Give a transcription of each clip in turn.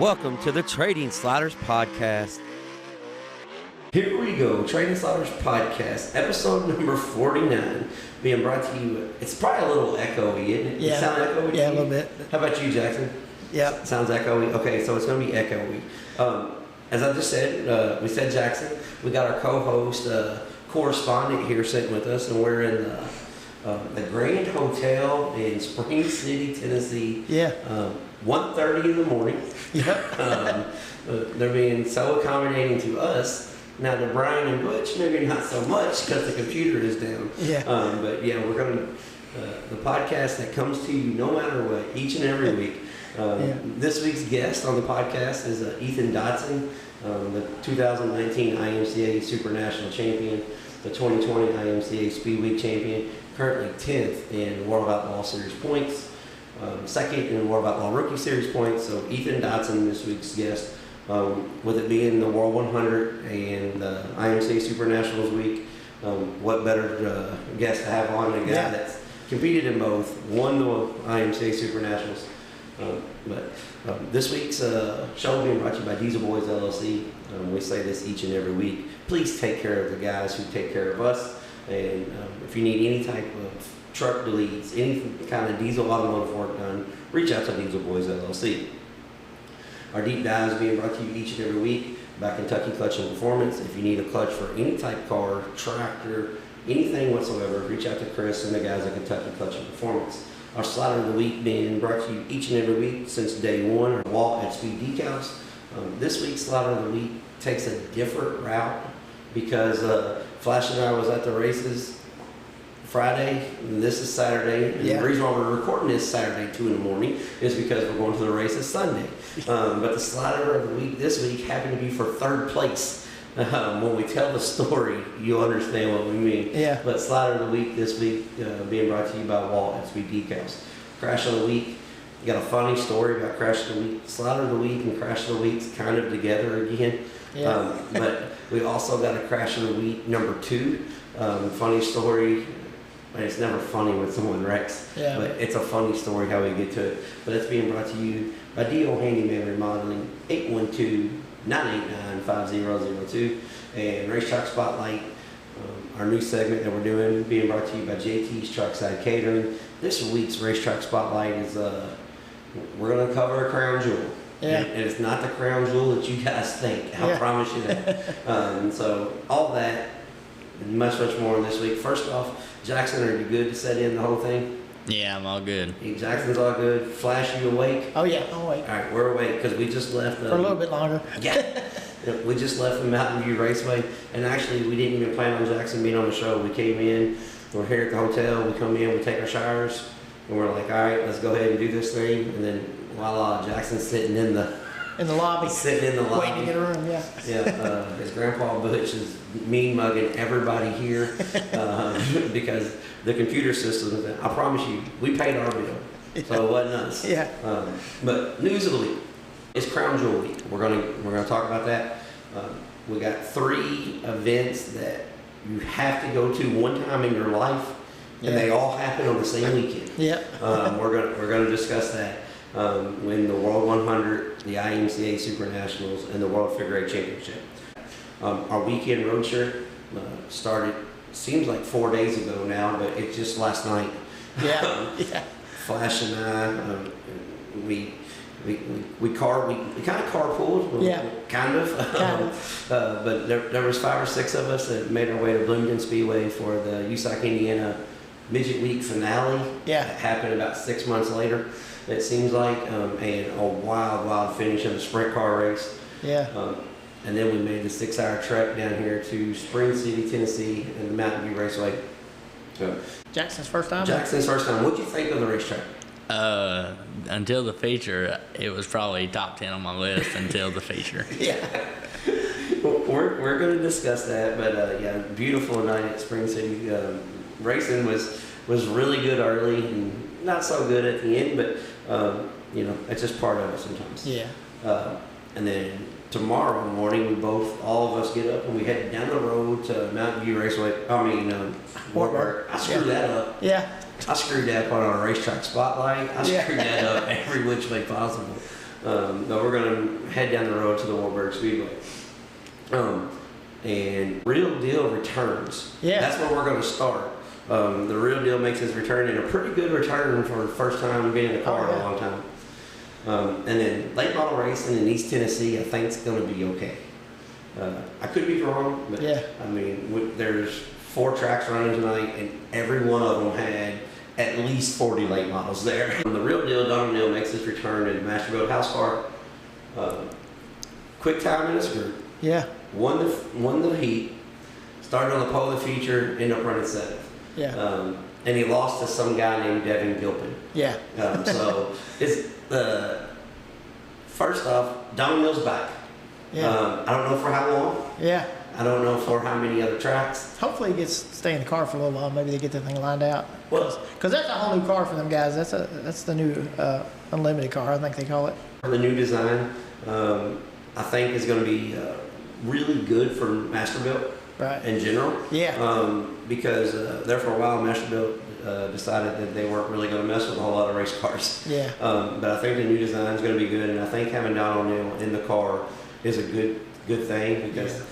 Welcome to the Trading Sliders Podcast. Here we go, Trading Sliders Podcast, episode number 49, being brought to you. It's probably a little echoey, isn't it? Yeah. It sound echoey? Yeah, a little bit. How about you, Jackson? Yeah. Sounds echoey? Okay, so it's going to be echoey. As I just said, we said Jackson. We got our co-host, correspondent here sitting with us, and we're in the Grand Hotel in Spring City, Tennessee. Yeah. 1:30 in the morning. Yep. They're being so accommodating to us. Now to Brian and Butch, maybe not so much because the computer is down. Yeah. But yeah, we're going to, the podcast that comes to you no matter what, each and every week. This week's guest on the podcast is Ethan Dotson, the 2019 IMCA Super National Champion, the 2020 IMCA Speedway Champion, currently 10th in World of Outlaw Series points. Second in World of Outlaw Rookie Series points. So Ethan Dotson, this week's guest, with it being the World 100 and the IMCA Super Nationals week, what better guest to have on than a guy that's competed in both, won the IMCA Super Nationals. This week's show being brought to you by Diesel Boys LLC. We say this each and every week. Please take care of the guys who take care of us. And if you need any type of truck deletes, any kind of diesel automotive work done, reach out to Diesel Boys LLC. Our deep dive is being brought to you each and every week by Kentucky Clutch and Performance. If you need a clutch for any type car, tractor, anything whatsoever, reach out to Chris and the guys at Kentucky Clutch and Performance. Our slider of the week being brought to you each and every week since day one are Walt at Speed Decals. This week's slider of the week takes a different route because Flash and I was at the races Friday, and this is Saturday. And the reason why we're recording this Saturday 2 in the morning is because we're going to the races Sunday. But the slider of the week this week happened to be for third place. When we tell the story, you'll understand what we mean. Yeah. But slider of the week this week being brought to you by Walt at Speed Decals. Crash of the week. You got a funny story about Crash of the week. Slider of the week and Crash of the week's kind of together again. Yeah. But we also got a Crash of the week number 2. Funny story. And it's never funny when someone wrecks, but it's a funny story how we get to it. But it's being brought to you by D.O. Handyman Remodeling, 812-989-5002, and Racetrack Spotlight, our new segment that we're doing, being brought to you by JT's Truckside Catering. This week's Racetrack Spotlight is, we're going to cover a crown jewel. Yeah. And it's not the crown jewel that you guys think, I promise you that. So all that and much, much more this week. First off, Jackson, are you good to set in the whole thing? Yeah, I'm all good. Jackson's all good. Flash, you awake? Oh, yeah. I'll wait. All right, we're awake because we just left. For a little bit longer. Yeah. We just left the Mountain View Raceway. And actually, we didn't even plan on Jackson being on the show. We came in. We're here at the hotel. We come in. We take our showers. And we're like, all right, let's go ahead and do this thing. And then, voila, Jackson's sitting in the lobby. Sitting in the lobby. Waiting to get a room, yeah. Yeah, his grandpa Butch is mean mugging everybody here because the computer system, I promise you, we paid our bill. So it wasn't us. Yeah. But news of the week is Crown Jewel Week. We're gonna talk about that. We got 3 events that you have to go to one time in your life, and they all happen on the same weekend. Yeah. We're gonna discuss that. When the World 100, the IMCA Super Nationals, and the World Figure 8 Championship. Our weekend road trip started, seems like 4 days ago now, but it's just last night. Yeah. Flash and I, we kind of carpooled. Yeah. Kind of. But there was 5 or 6 of us that made our way to Bloomington Speedway for the Usac, Indiana Midget Week finale. Yeah. That happened about 6 months later. It seems like, and a wild finish in the sprint car race. Yeah. And then we made the 6-hour trek down here to Spring City, Tennessee, and the Mountain View Raceway. So, Jackson's first time? Jackson's first time. What'd you think of the racetrack? Until the feature, it was probably top 10 on my list until the feature. Yeah. We're going to discuss that, but yeah, beautiful night at Spring City. Racing was really good early and not so good at the end, but it's just part of it sometimes. Yeah. And then tomorrow morning, all of us get up and we head down the road to Mountain View Raceway. Wartburg. I screwed that up. Yeah. I screwed that up on a racetrack spotlight. I screwed that up every which way possible. But we're going to head down the road to the Wartburg Speedway. And Real Deal returns. Yeah. That's where we're going to start. The Real Deal makes his return, and a pretty good return for the first time being in the car in a long time. And then late model racing in East Tennessee, I think it's going to be okay. I could be wrong, but Yeah. I mean, there's 4 tracks running tonight, and every one of them had at least 40 late models there. The Real Deal, Don O'Neill makes his return in the Masterbuilt House Car. Quick time in his group. Yeah. Won the heat. Started on the pole of the feature. Ended up running 7th. Yeah. And he lost to some guy named Devin Gilpin. Yeah. So it's first off, Don O'Neill's back. Yeah. I don't know for how long. Yeah. I don't know for how many other tracks. Hopefully he gets to stay in the car for a little while. Maybe they get the thing lined out. Well, Because that's a whole new car for them guys. That's the new unlimited car, I think they call it. the new design, I think, is going to be really good for Masterbuilt Right. in general. Yeah. Because there for a while, Masterbuilt decided that they weren't really going to mess with a whole lot of race cars. Yeah. But I think the new design is going to be good, and I think having Don O'Neill in the car is a good thing because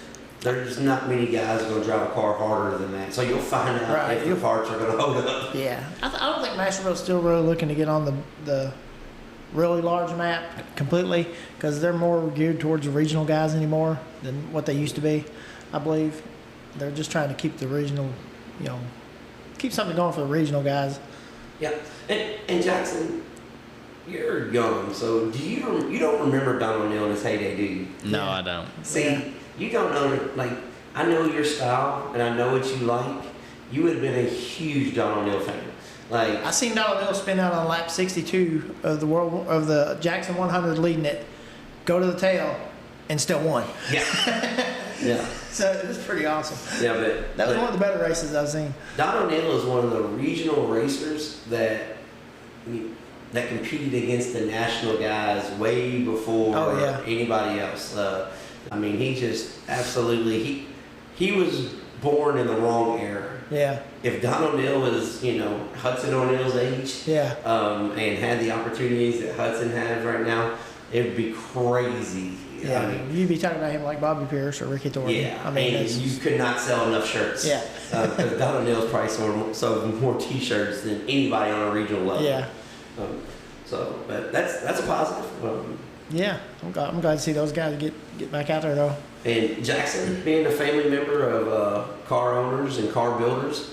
there's not many guys going to drive a car harder than that. So you'll find out if the parts are going to hold up. Yeah. I don't think Masterbuilt's still really looking to get on the really large map completely because they're more geared towards the regional guys anymore than what they used to be, I believe. They're just trying to keep the regional, keep something going for the regional guys. Yeah, and Jackson, you're young, so you don't remember Don O'Neill in his heyday, do you? No, Yeah. I don't. See, you don't know, like, I know your style and I know what you like. You would have been a huge Don O'Neill fan. Like, I seen Don O'Neill spin out on lap 62 of the Jackson 100 leading it, go to the tail, and still won. yeah, yeah, So it was pretty awesome. yeah, but That was but one of the better races I've seen. Don O'Neill is one of the regional racers that competed against the national guys way before Oh, yeah. anybody else. I mean, he just absolutely he was born in the wrong era. Yeah. If Don O'Neill was, Hudson O'Neill's age, Yeah. and had the opportunities that Hudson has right now, it would be crazy. Yeah. I mean, You'd be talking about him like Bobby Pierce or Ricky Thornton. yeah. I mean, and it's- you could not sell enough shirts. Yeah. Because Don O'Neill's probably sold more T-shirts than anybody on a regional level. Yeah. But that's a positive. Yeah. I'm glad to see those guys get back out there though. And Jackson, being a family member of car owners and car builders,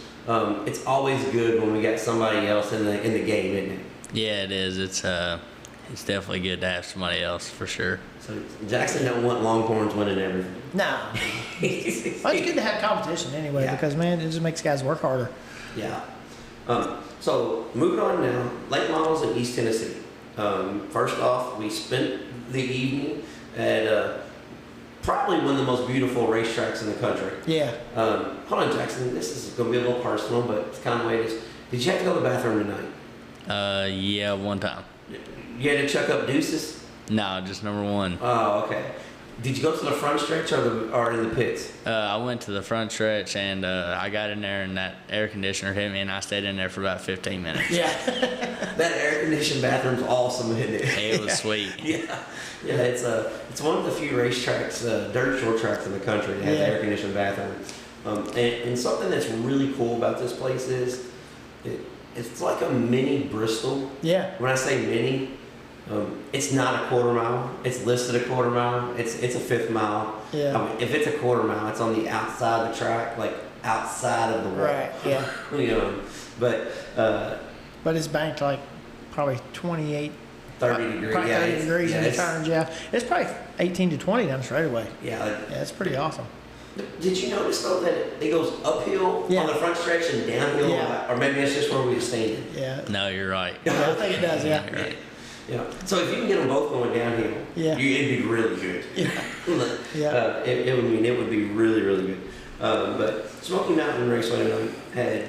it's always good when we got somebody else in the game, isn't it? Yeah, it is. It's definitely good to have somebody else for sure. So Jackson don't want Longhorns winning everything. No. Well, it's good to have competition anyway Yeah. because, man, it just makes guys work harder. Yeah. So moving on now, late models in East Tennessee. First off, we spent the evening at probably one of the most beautiful racetracks in the country. Yeah. Hold on, Jackson. This is going to be a little personal, but it's kind of the way it is. Did you have to go to the bathroom tonight? Yeah, one time. You had to chuck up deuces? No, just number one. Oh, okay. Did you go to the front stretch or in the pits? I went to the front stretch and I got in there and that air conditioner hit me and I stayed in there for about 15 minutes. Yeah. That air conditioned bathroom's awesome, isn't it? It was sweet. Yeah, it's one of the few racetracks, dirt short tracks in the country that has air conditioned bathrooms. And something that's really cool about this place is it's like a mini Bristol. Yeah. When I say mini, it's not a quarter mile. It's listed a quarter mile. It's a fifth mile. Yeah. I mean, if it's a quarter mile, it's on the outside of the track, like outside of the wall. Right. Yeah. But it's banked like probably 28, 30 degrees. probably 30 degrees in the it's- turns. Yeah. It's probably 18 to 20 down the straightaway. Yeah. Yeah, it's pretty awesome. Did you notice though that it goes uphill Yeah. on the front stretch and downhill, Yeah. or maybe that's just where we were standing? Yeah. No, you're right. Yeah, I think it does. Yeah. You're right. Yeah. So if you can get them both going downhill, Yeah. it'd be really good. Yeah. Yeah. It would be really, really good. But Smoky Mountain Raceway had,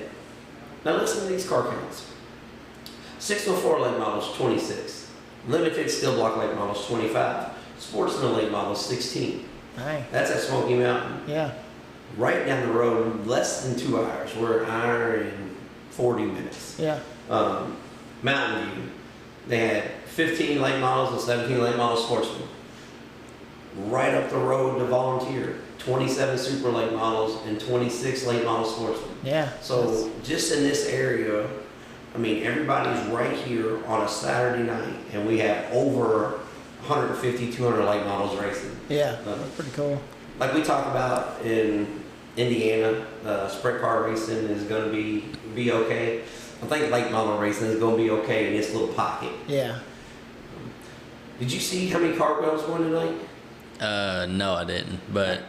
now listen to these car counts. 604 late models, 26. Limited steel block late models, 25. Sportsman late models, 16. Dang. That's at Smoky Mountain. Yeah. Right down the road, less than 2 hours. We're an hour and 40 minutes. Yeah. Mountain View, They had 15 late models and 17 late model sportsmen. Right up the road to Volunteer, 27 super late models and 26 late model sportsmen. Yeah. So just in this area, I mean, everybody's right here on a Saturday night, and we have over 150, 200 late models racing. Yeah, that's pretty cool. Like we talk about in Indiana, sprint car racing is going to be okay. I think late model racing is going to be okay in this little pocket. Yeah. Did you see how many cartwheels won tonight? No, I didn't. But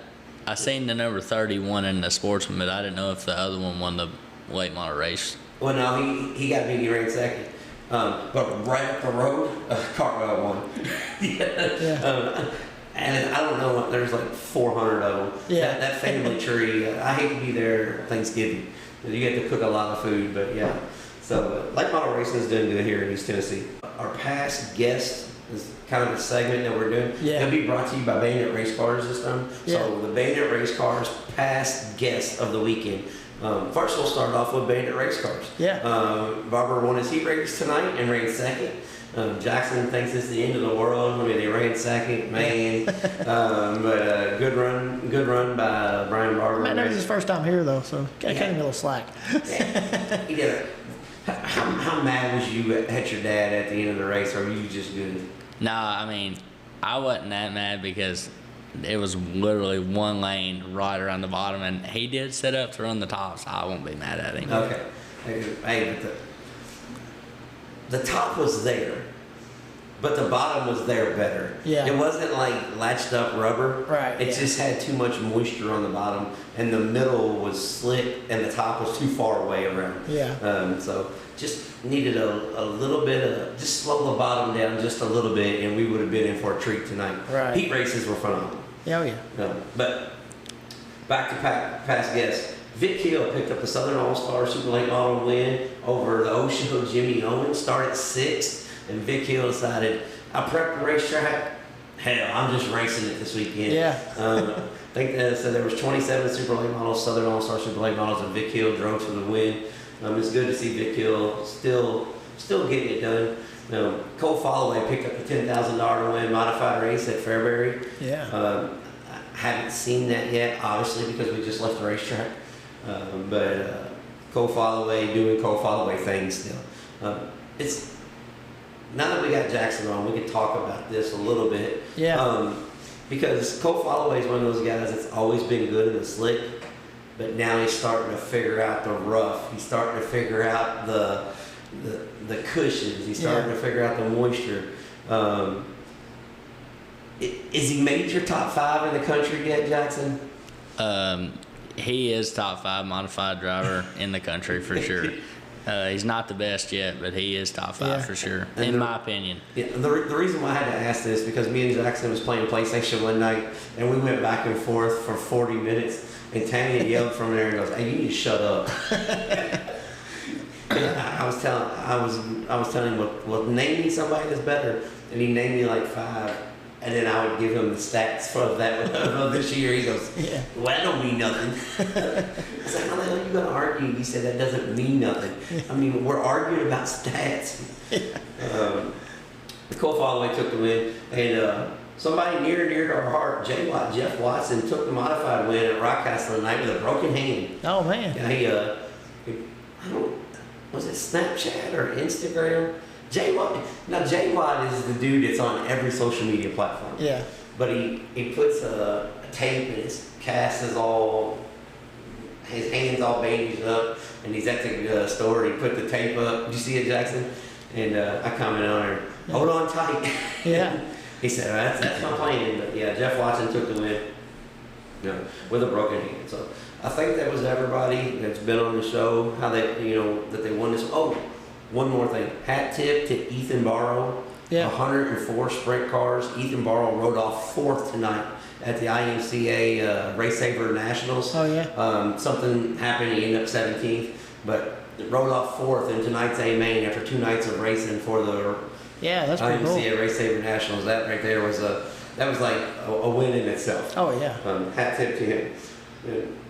I seen the number 31 in the sportsman, but I didn't know if the other one won the late model race. Well, no, he got big. He ran second. But right up the road, cartwheel won. Yeah. And I don't know, there's like 400 of them. Yeah. That family tree, I hate to be there Thanksgiving. You get to cook a lot of food, but yeah. So, late model racing is doing good here in East Tennessee. Our past guest is kind of a segment that we're doing. Yeah. It'll be brought to you by Bandit Race Cars this time. Yeah. So, the Bandit Race Cars past guest of the weekend. First, we'll start off with Bandit Race Cars. Yeah. Barber won his heat race tonight and ran second. Jackson thinks it's the end of the world. I mean, they ran second, man. But good run by Brian Barber. Man, that was his first time here, though, so got to cut him a little slack. Yeah. He did it. How mad was you at your dad at the end of the race, or were you just good? Nah, I mean, I wasn't that mad because it was literally one lane right around the bottom, and he did set up to run the top, so I won't be mad at him. Okay. Hey, but the top was there, but the bottom was there better. Yeah. It wasn't like latched up rubber. Right, It yeah. just had too much moisture on the bottom, and the middle was slick, and the top was too far away around. Yeah. So just needed a little bit of, just slow the bottom down just a little bit, and we would have been in for a treat tonight. Right. Heat races were phenomenal. Oh, yeah. But back to past guests. Vic Hill picked up the Southern All-Star Super Late Model win over the Osho Jimmy Owens, started 6th, and Vic Hill decided, I prepped the racetrack, hell, I'm just racing it this weekend. Yeah. I think so there was 27 Super Late Models, Southern All-Star Super Late Models, and Vic Hill drove to the win. It's good to see Vic Hill still getting it done. Cole Followay picked up a $10,000 win modified race at Fairbury. Yeah. I haven't seen that yet, obviously, because we just left the racetrack. But Cole Followay doing Cole Followay things still. It's now that we got Jackson on, we can talk about this a little bit. Yeah. Because Cole Followay is one of those guys that's always been good in the slick, but now he's starting to figure out the rough. He's starting to figure out the cushions. He's starting to figure out the moisture. Is he made your top 5 in the country yet, Jackson? He is top 5 modified driver in the country for sure. He's not the best yet, but he is top 5 for sure, in my opinion. Yeah, the reason why I had to ask this because me and Jackson was playing PlayStation one night, and we went back and forth for 40 minutes, and Tanya yelled from there and goes, "Hey, you need to shut up." I was telling him, well, name me somebody that's better, and he named me like 5. And then I would give him the stats for that of this year. He goes, well, that don't mean nothing. I said, how the hell are you going to argue? He said, that doesn't mean nothing. I mean, we're arguing about stats. Cole Followay took the win. And somebody near and dear to our heart, Jeff Watson, took the modified win at Rockcastle tonight with a broken hand. Oh, man. Yeah, was it Snapchat or Instagram? Jay Watt is the dude that's on every social media platform. Yeah. But he puts a tape and his cast is all, his hands all bandaged up, and he's at the store and he put the tape up. Did you see it, Jackson? And I commented on her, hold on tight. Yeah. He said, that's my plan. But yeah, Jeff Watson took the win with a broken hand. So I think that was everybody that's been on the show, how they, that they won this. Oh, one more thing. Hat tip to Ethan Barrow. Yeah. 104 sprint cars. Ethan Barrow rode off 4th tonight at the IMCA Race Saver Nationals. Oh, yeah. Something happened. He ended up 17th, but rode off 4th in tonight's A main after 2 nights of racing for the that's pretty cool. IMCA Race Saver Nationals. That right there was like a win in itself. Oh, yeah. Hat tip to him.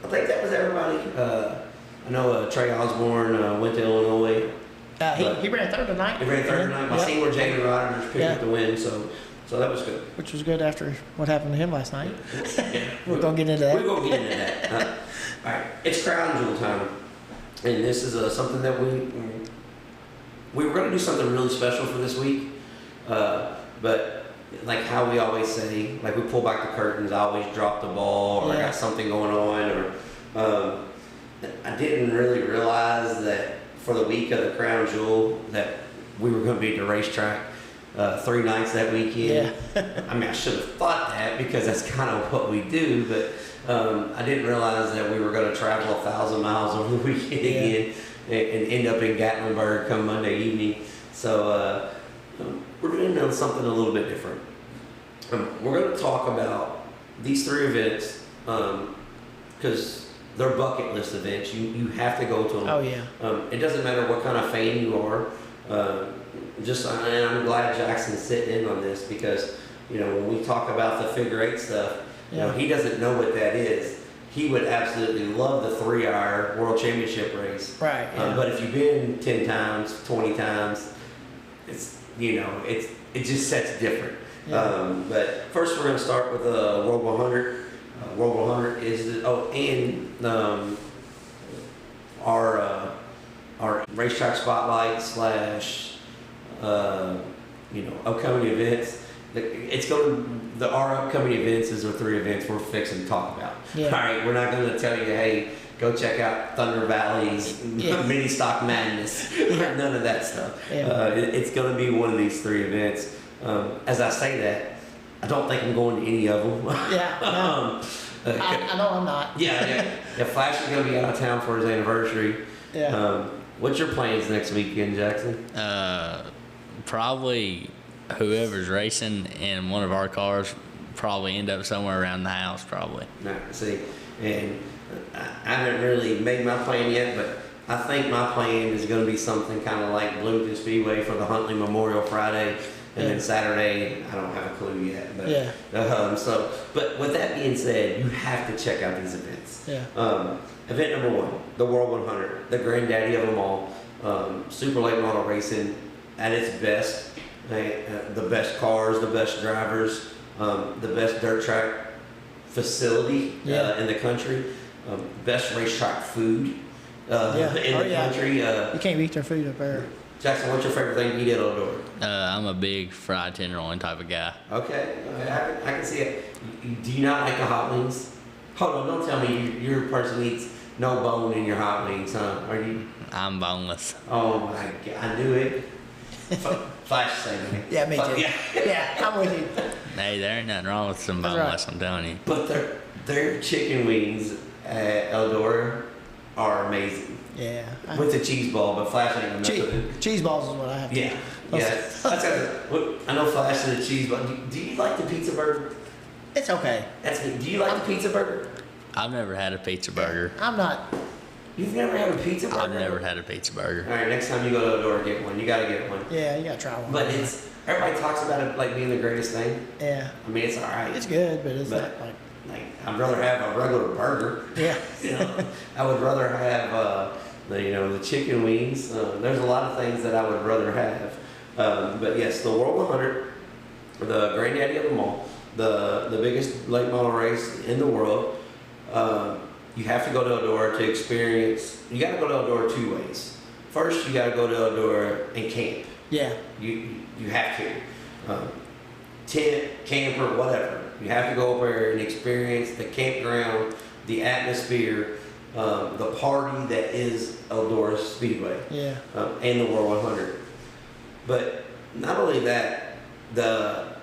I think that was everybody. I know Trey Osborne went to Illinois. He ran third tonight. He ran third tonight. My senior Jaden Rogers picked up the win, so that was good. Which was good after what happened to him last night. Yeah. We're going to get into that. We're going to get into that. All right, it's Crown Jewel time. And this is something that we were going to do something really special for this week. But like how we always say, like we pull back the curtains, I always drop the ball, or I got something going on, or I didn't really realize that for the week of the Crown Jewel that we were going to be at the racetrack 3 nights that weekend. Yeah. I mean, I should have thought that because that's kind of what we do, but I didn't realize that we were going to travel 1,000 miles over the weekend again and end up in Gatlinburg come Monday evening. So we're doing something a little bit different. We're going to talk about these 3 events because they're bucket list events. You have to go to them. Oh, yeah. It doesn't matter what kind of fan you are. And I'm glad Jackson's sitting in on this because, when we talk about the figure 8 stuff, he doesn't know what that is. He would absolutely love the 3-hour World Championship race. Right. Yeah. But if you've been 10 times, 20 times, it's, it just sets different. Yeah. But first we're going to start with World 100. World 100 is our racetrack spotlight / upcoming events. Our upcoming events is the 3 events we're fixing to talk about. Yeah. All right, we're not going to tell you, hey, go check out Thunder Valley's mini stock madness. None of that stuff. Yeah. It's going to be one of these 3 events. As I say that, I don't think I'm going to any of them. Yeah. No. I know I'm not. Yeah. Flash is going to be out of town for his anniversary. Yeah. What's your plans next weekend, Jackson? Probably whoever's racing in one of our cars probably end up somewhere around the house, probably. See, and I haven't really made my plan yet, but I think my plan is going to be something kind of like Bloomington Speedway for the Huntley Memorial Friday, and then Saturday, I don't have a clue yet. But, but with that being said, you have to check out these events. Yeah. Event number 1, the World 100, the granddaddy of them all. Super late model racing at its best. The best cars, the best drivers, the best dirt track facility in the country, best racetrack food in the country. You can't beat their food up there. Jackson, what's your favorite thing to eat at Eldora? I'm a big fried tenderloin type of guy. Okay, I can see it. Do you not like the hot wings? Hold on, don't tell me you're a person who eats no bone in your hot wings, huh? Are you? I'm boneless. Oh my God, I knew it. Flash saying me. Yeah, me too. Yeah, I'm with you. Hey, there ain't nothing wrong with some boneless, I'm telling you. But their chicken wings at Eldora are amazing. Yeah. With the cheese ball, but Flash ain't gonna mess with it. Cheese balls is what I have to Yeah. I know Flash is a cheese ball. Do you like the pizza burger? It's okay. That's me. Do you like the pizza burger? I've never had a pizza burger. I'm not. You've never had a pizza burger? I've never had a pizza burger. All right, next time you go to Eldora, get one. You gotta get one. Yeah, you gotta try one. But everybody talks about it like being the greatest thing. Yeah. I mean, it's all right. It's good, but it's not like I'd rather have a regular burger. Yeah. I would rather have the chicken wings. There's a lot of things that I would rather have. But yes, the World 100, the granddaddy of them all, the biggest late model race in the world. You have to go to Eldora to experience. You got to go to Eldora 2 ways. First, you got to go to Eldora and camp. Yeah. You have to. Tent, camper, whatever. You have to go over there and experience the campground, the atmosphere, the party that is Eldora Speedway. Yeah. And the World 100. But not only that, the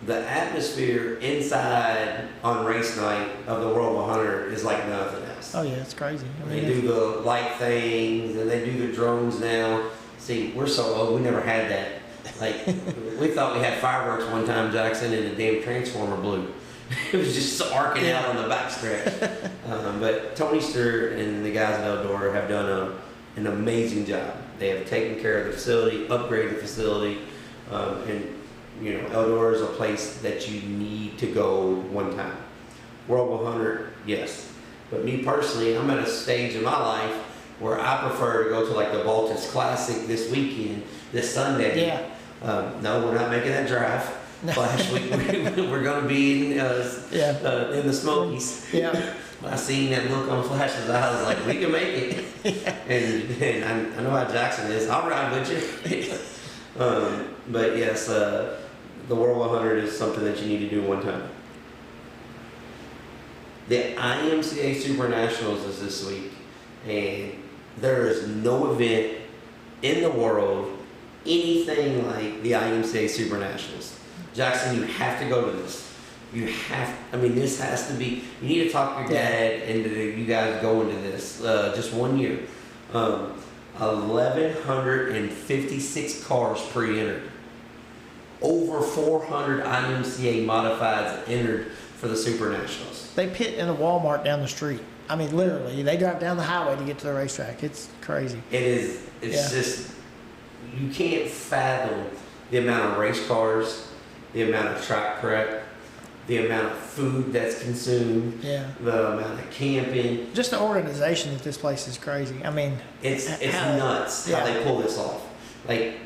atmosphere inside on race night of the World 100 is like nothing else. Oh yeah, it's crazy. They do the light things and they do the drones now. See, we're so old, we never had that. Like, we thought we had fireworks one time, Jackson, and the damn transformer blew. It was just arcing out on the backstretch. But Tony Stewart and the guys at Eldora have done an amazing job. They have taken care of the facility, upgraded the facility, and Eldora is a place that you need to go one time. World 100, yes. But me personally, I'm at a stage in my life Where I prefer to go to like the Baltus Classic this weekend, this Sunday. Yeah. No, we're not making that drive. Flash, we're going to be in the Smokies. Yeah. When I seen that look on Flash's eyes, I was like, we can make it. And I know how Jackson is. I'll ride with you. But yes, the World 100 is something that you need to do one time. The IMCA Super Nationals is this week, and there is no event in the world anything like the IMCA Super Nationals. Jackson, you have to go to this. This has to be, you need to talk your dad into you guys going to this, just 1 year. 1,156 cars pre-entered. Over 400 IMCA modifieds entered for the Super Nationals. They pit in a Walmart down the street. I mean, literally, they drive down the highway to get to the racetrack. It's crazy. It is, just, you can't fathom the amount of race cars, the amount of track prep, the amount of food that's consumed, the amount of camping. Just the organization at this place is crazy. I mean, it's nuts how they pull this off. Like,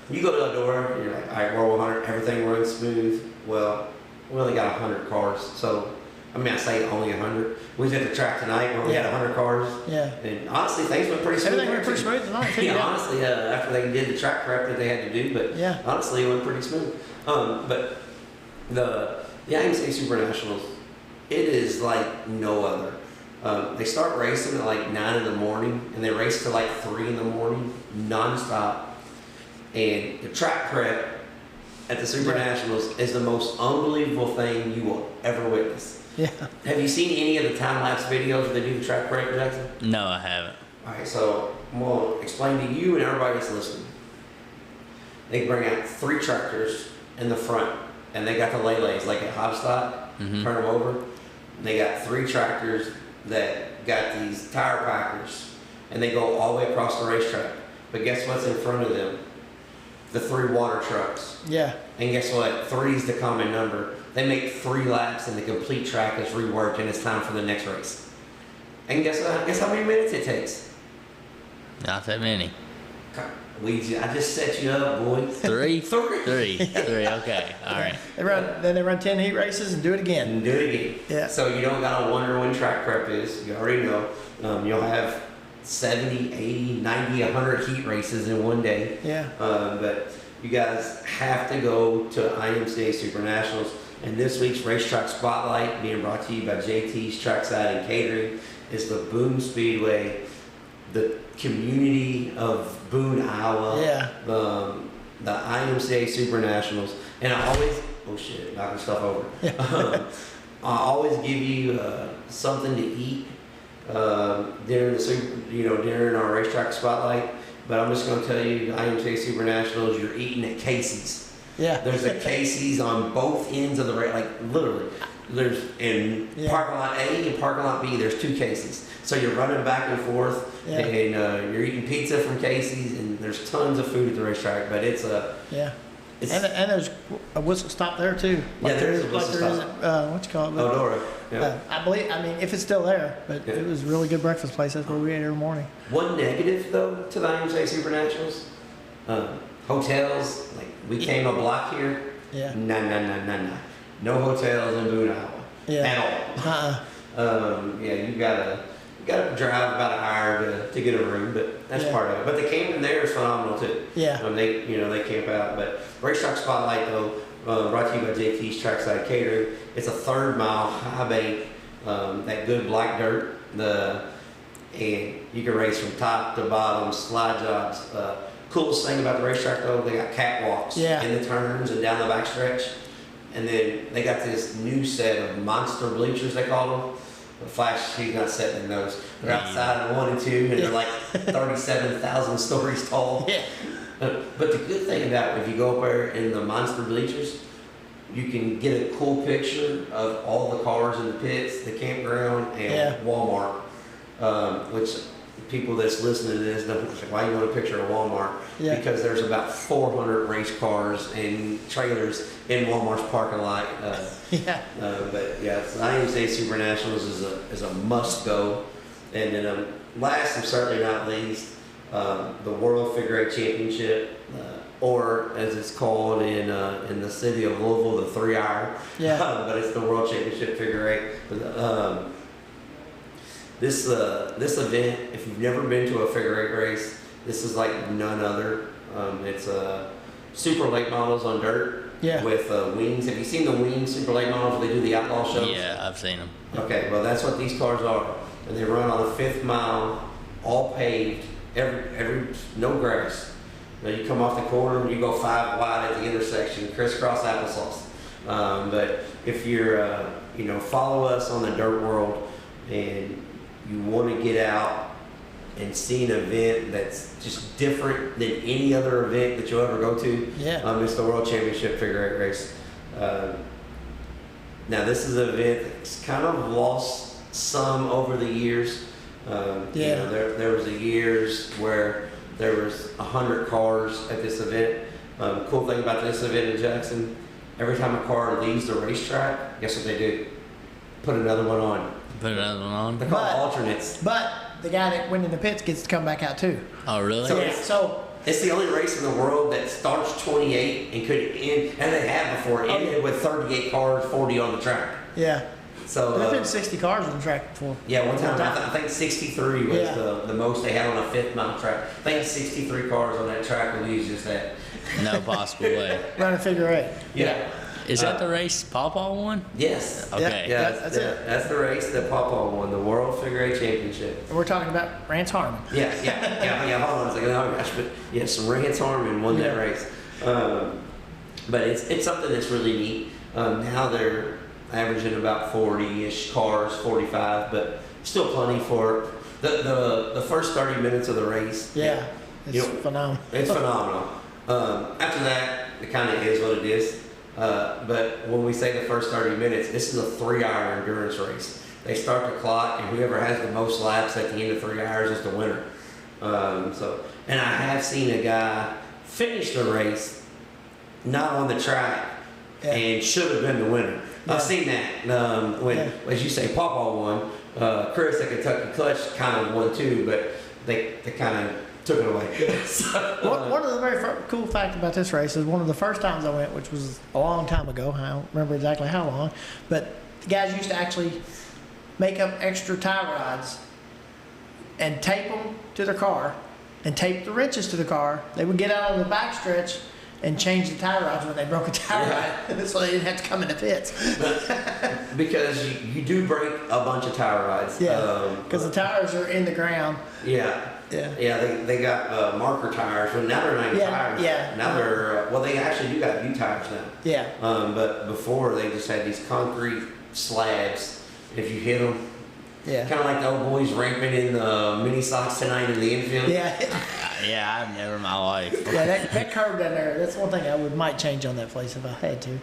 you go to the door and you're like, all right, World 100, everything runs smooth. Well, we only got 100 cars, so I say only 100. We was at the track tonight where we had 100 cars. Yeah. And honestly, things went pretty smooth. Everything went pretty smooth tonight too. Honestly, after they did the track prep that they had to do, but honestly, it went pretty smooth. But the IMCA Super Nationals, it is like no other. They start racing at like 9 in the morning, and they race till like 3 in the morning, nonstop. And the track prep at the Super Nationals is the most unbelievable thing you will ever witness. Yeah. Have you seen any of the time-lapse videos where they do the track prep, Jackson? No, I haven't. All right, so I'm going to explain to you and everybody that's listening. They bring out 3 tractors in the front, and they got the lay-lays like at Hobstock, turn them over. And they got 3 tractors that got these tire packers, and they go all the way across the racetrack. But guess what's in front of them? The 3 water trucks. Yeah. And guess what? 3 is the common number. They make 3 laps, and the complete track is reworked, and it's time for the next race. And guess what? Guess how many minutes it takes? Not that many. I just set you up, boy. 3? 3. Okay. All right. Then they run 10 heat races and do it again. Yeah. So you don't gotta wonder when track prep is. You already know. You'll have 70, 80, 90, 100 heat races in one day. Yeah. But you guys have to go to IMCA Super Nationals. And this week's Racetrack Spotlight, being brought to you by JT's Trackside and Catering, is the Boone Speedway, the community of Boone, Iowa. Yeah. The IMCA Super Nationals. And I always, knocking stuff over. Yeah. I always give you something to eat during our Racetrack Spotlight. But I'm just going to tell you, the IMCA Super Nationals, you're eating at Casey's. Yeah. There's a Casey's on both ends of the race, like literally. There's in parking lot A and parking lot B, there's 2 Casey's. So you're running back and forth, and you're eating pizza from Casey's, and there's tons of food at the racetrack. But it's a and there's a whistle stop there too. Like there's a whistle stop. What you call it? Odora. Yeah. I mean, if it's still there, but it was a really good breakfast place. That's where we ate every morning. One negative though to the IMCA Super Nationals, hotels. Like we came a block here. Yeah. No hotels in Boone, Iowa. At all. You gotta drive about an hour to get a room, but that's part of it. But the camping there is phenomenal too. Yeah. They camp out. But Racetrack Spotlight though, brought to you by JT's Trackside Catering. It's a 3rd mile high bank, that good black dirt. And you can race from top to bottom, slide jobs. Coolest thing about the racetrack though, they got catwalks in the turns and down the backstretch. And then they got this new set of monster bleachers, they call them. Flash, he's not setting in those. They're outside of 1 and 2, and they're like 37,000 stories tall. Yeah. But the good thing about it, if you go up there in the monster bleachers, you can get a cool picture of all the cars in the pits, the campground, and Walmart. Which people that's listening to this don't say, why you want a picture of Walmart? Yeah. Because there's about 400 race cars and trailers in Walmart's parking lot. But the IMCA Super Nationals is a must go. And then last and certainly not least, the World Figure Eight Championship, or as it's called in the city of Louisville, the 3-hour. Yeah. But it's the World Championship Figure Eight. This event, if you've never been to a figure eight race, this is like none other. It's super late models on dirt with wings. Have you seen the wings super late models where they do the outlaw shows? Yeah, I've seen them. Okay, well that's what these cars are, and they run on a 5th mile, all paved, every no grass. Now you come off the corner and you go 5 wide at the intersection, crisscross applesauce. But if you're follow us on the Dirt World and you want to get out and see an event that's just different than any other event that you'll ever go to. It's the World Championship Figure Eight race. Now this is an event that's kind of lost some over the years. There was years where there was 100 cars at this event. Cool thing about this event in Jackson, every time a car leaves the racetrack, guess what they do? Put another one on. Put another one on? They're called alternates. But the guy that went in the pits gets to come back out too. Oh, really? So it's the only race in the world that starts 28 and could end, and they have before, ended with 38 cars, 40 on the track. Yeah. So there's been 60 cars on the track before. Yeah, one time I think 63 was the most they had on a 5th mile track. I think 63 cars on that track will use just that. No possible way. Running figure eight. Yeah. Is that the race Pawpaw won? Yes. Okay. Yeah, that's it. That's the race that Pawpaw won, the World Figure Eight Championship. And we're talking about Rance Harmon. Yeah. Hold on a second. Oh gosh, but yes, Rance Harmon won that race. But it's something that's really neat. Now they're averaging about 40-ish cars, 45, but still plenty for the first 30 minutes of the race. Yeah, it's phenomenal. It's phenomenal. After that, it kind of is what it is. But when we say the first 30 minutes, this is a 3-hour endurance race. They start the clock, and whoever has the most laps at the end of 3 hours is the winner. And I have seen a guy finish the race not on the track and should have been the winner. Yeah. I've seen that when, as you say, Pawpaw won. Chris at Kentucky Clutch kind of won too, but they kind of took it away. One of the very cool facts about this race is one of the first times I went, which was a long time ago. I don't remember exactly how long, but the guys used to actually make up extra tie rods and tape them to their car and tape the wrenches to the car. They would get out on the backstretch and change the tie rods when they broke a tie rod, so they didn't have to come in the pits. Because you do break a bunch of tie rods. Yeah, because the tires are in the ground. Yeah, they got marker tires, but now they're not even tires. Yeah. Now they're, they actually do got new tires now. Yeah. But before they just had these concrete slabs. If you hit them, kind of like the old boys ramping in the mini socks tonight in the infield. Yeah, I've never in my life. Yeah, that curve down there, that's one thing I might change on that place if I had to.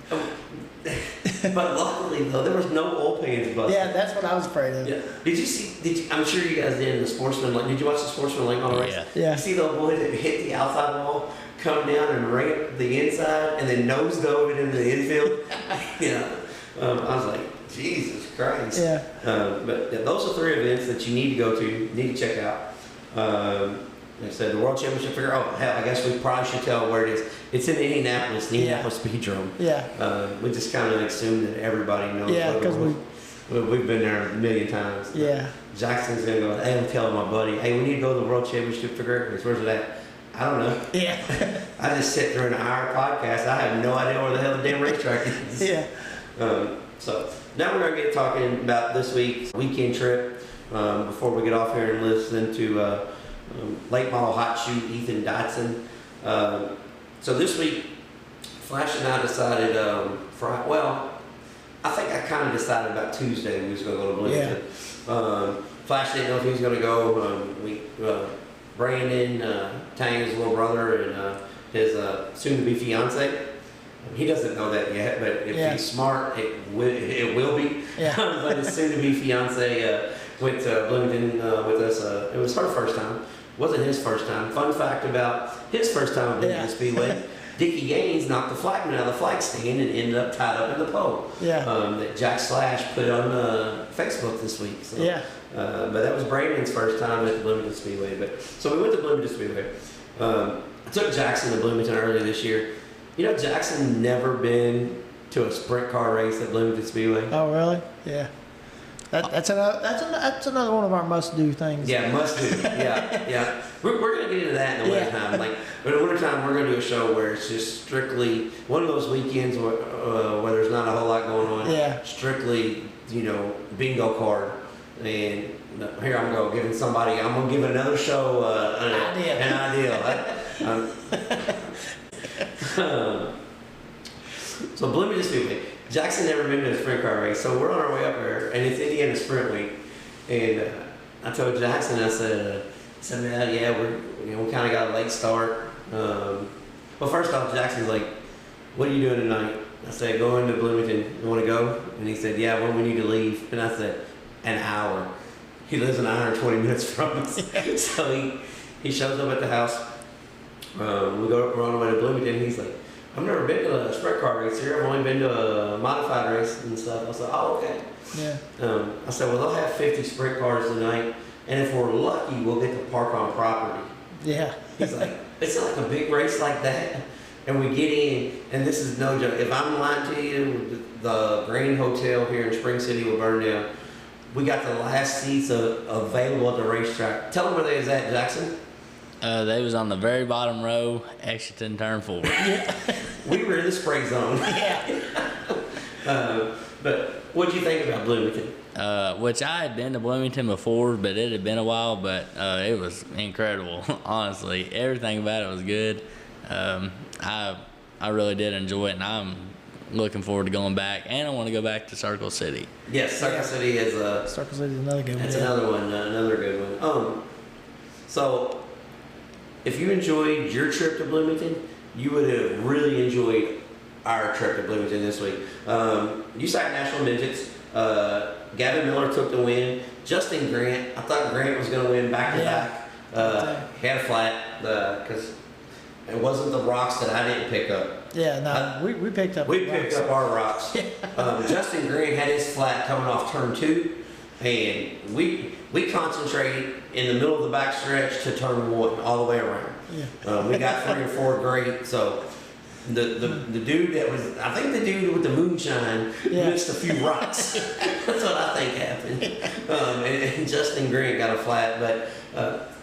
But luckily, though, there was no oil pans busted. Yeah, that's what I was afraid of. Yeah. Did you see, I'm sure you guys did in the Sportsman, did you watch the Sportsman Lake on the race? Yeah. You see the boys that hit the outside wall, come down and ramp the inside, and then nose dove it into the infield? I was like, Jesus Christ. Yeah. But those are 3 events that you need to go to, need to check out. Like I said, the World Championship Figure. Oh, hell, I guess we probably should tell where it is. It's in Indianapolis, the Indianapolis Speedrome. Yeah. We just kind of assume that everybody knows. Yeah, because we've been there a million times. Yeah. Jackson's gonna go. Hey, I'm telling my buddy, hey, we need to go to the World Championship Figure race. Where's it at? I don't know. Yeah. I just sit through an hour podcast. I have no idea where the hell the damn racetrack is. Yeah. So now we're gonna get talking about this week's weekend trip. Before we get off here and listen to late model hot shoot Ethan Dotson. So this week, Flash and I decided I think I kind of decided about Tuesday we was going to go to Bloomington. Flash didn't know if he was going to go. Brandon, Tanya's little brother, and his soon-to-be fiance. He doesn't know that yet, but if he's smart, it will be. Yeah. But his soon-to-be fiance went to Bloomington with us. It was her first time. Wasn't his first time. Fun fact about his first time at Bloomington Speedway, Dickie Gaines knocked the flagman out of the flag stand and ended up tied up in the pole. Yeah. That Jack Slash put on Facebook this week. So, But that was Brandon's first time at the Bloomington Speedway. But so we went to Bloomington Speedway. I took Jackson to Bloomington earlier this year. You know, Jackson never been to a sprint car race at Bloomington Speedway. Oh, really? Yeah. That's another one of our must-do things. Yeah, must do. Yeah. We're gonna get into that in the winter time. Like, in the winter time, we're gonna do a show where it's just strictly one of those weekends where there's not a whole lot going on. Yeah. Strictly, bingo card. And here I'm gonna give another show an idea. So Bloomington Speedway. Jackson never been to a sprint car race, so we're on our way up there, and it's Indiana Sprint Week. And I told Jackson, I said, we kind of got a late start. Well, first off, Jackson's like, "What are you doing tonight?" I said, "Going to Bloomington. You want to go?" And he said, "Yeah. When we need to leave?" And I said, "An hour." He lives an hour and 20 minutes from us, so he shows up at the house. We're on our way to Bloomington. And he's like, "I've never been to a sprint car race here. I've only been to a modified race and stuff." I said, "Oh, okay." Yeah. I said, "Well, they'll have 50 sprint cars tonight, and if we're lucky, we'll get to park on property." Yeah. He's like, "It's like a big race like that." And we get in, and this is no joke. If I'm lying to you, the Grand Hotel here in Spring City with Burndale, we got the last seats available at the racetrack. Tell them where they was at, Jackson. They was on the very bottom row, exiting turn 4. We were in the spray zone. Yeah. But what'd you think about Bloomington? Which I had been to Bloomington before, but it had been a while, but it was incredible, honestly. Everything about it was good. I really did enjoy it, and I'm looking forward to going back, and I want to go back to Circle City. Yes, Circle City is Circle City is another good one. That's another one, another good one. So, if you enjoyed your trip to Bloomington, you would have really enjoyed our trip to Bloomington this week. Usac National midgets. Gavin Miller took the win. Justin Grant. I thought Grant was going to win back to back. He had a flat because it wasn't the rocks that I didn't pick up. Yeah, no, we picked up. We picked up our rocks. Justin Grant had his flat coming off turn 2, and we concentrated in the middle of the back stretch to turn 1 all the way around. Yeah. We got 3 or 4 great. So the dude that was, I think the dude with the moonshine missed a few rocks. That's what I think happened. And Justin Grant got a flat. But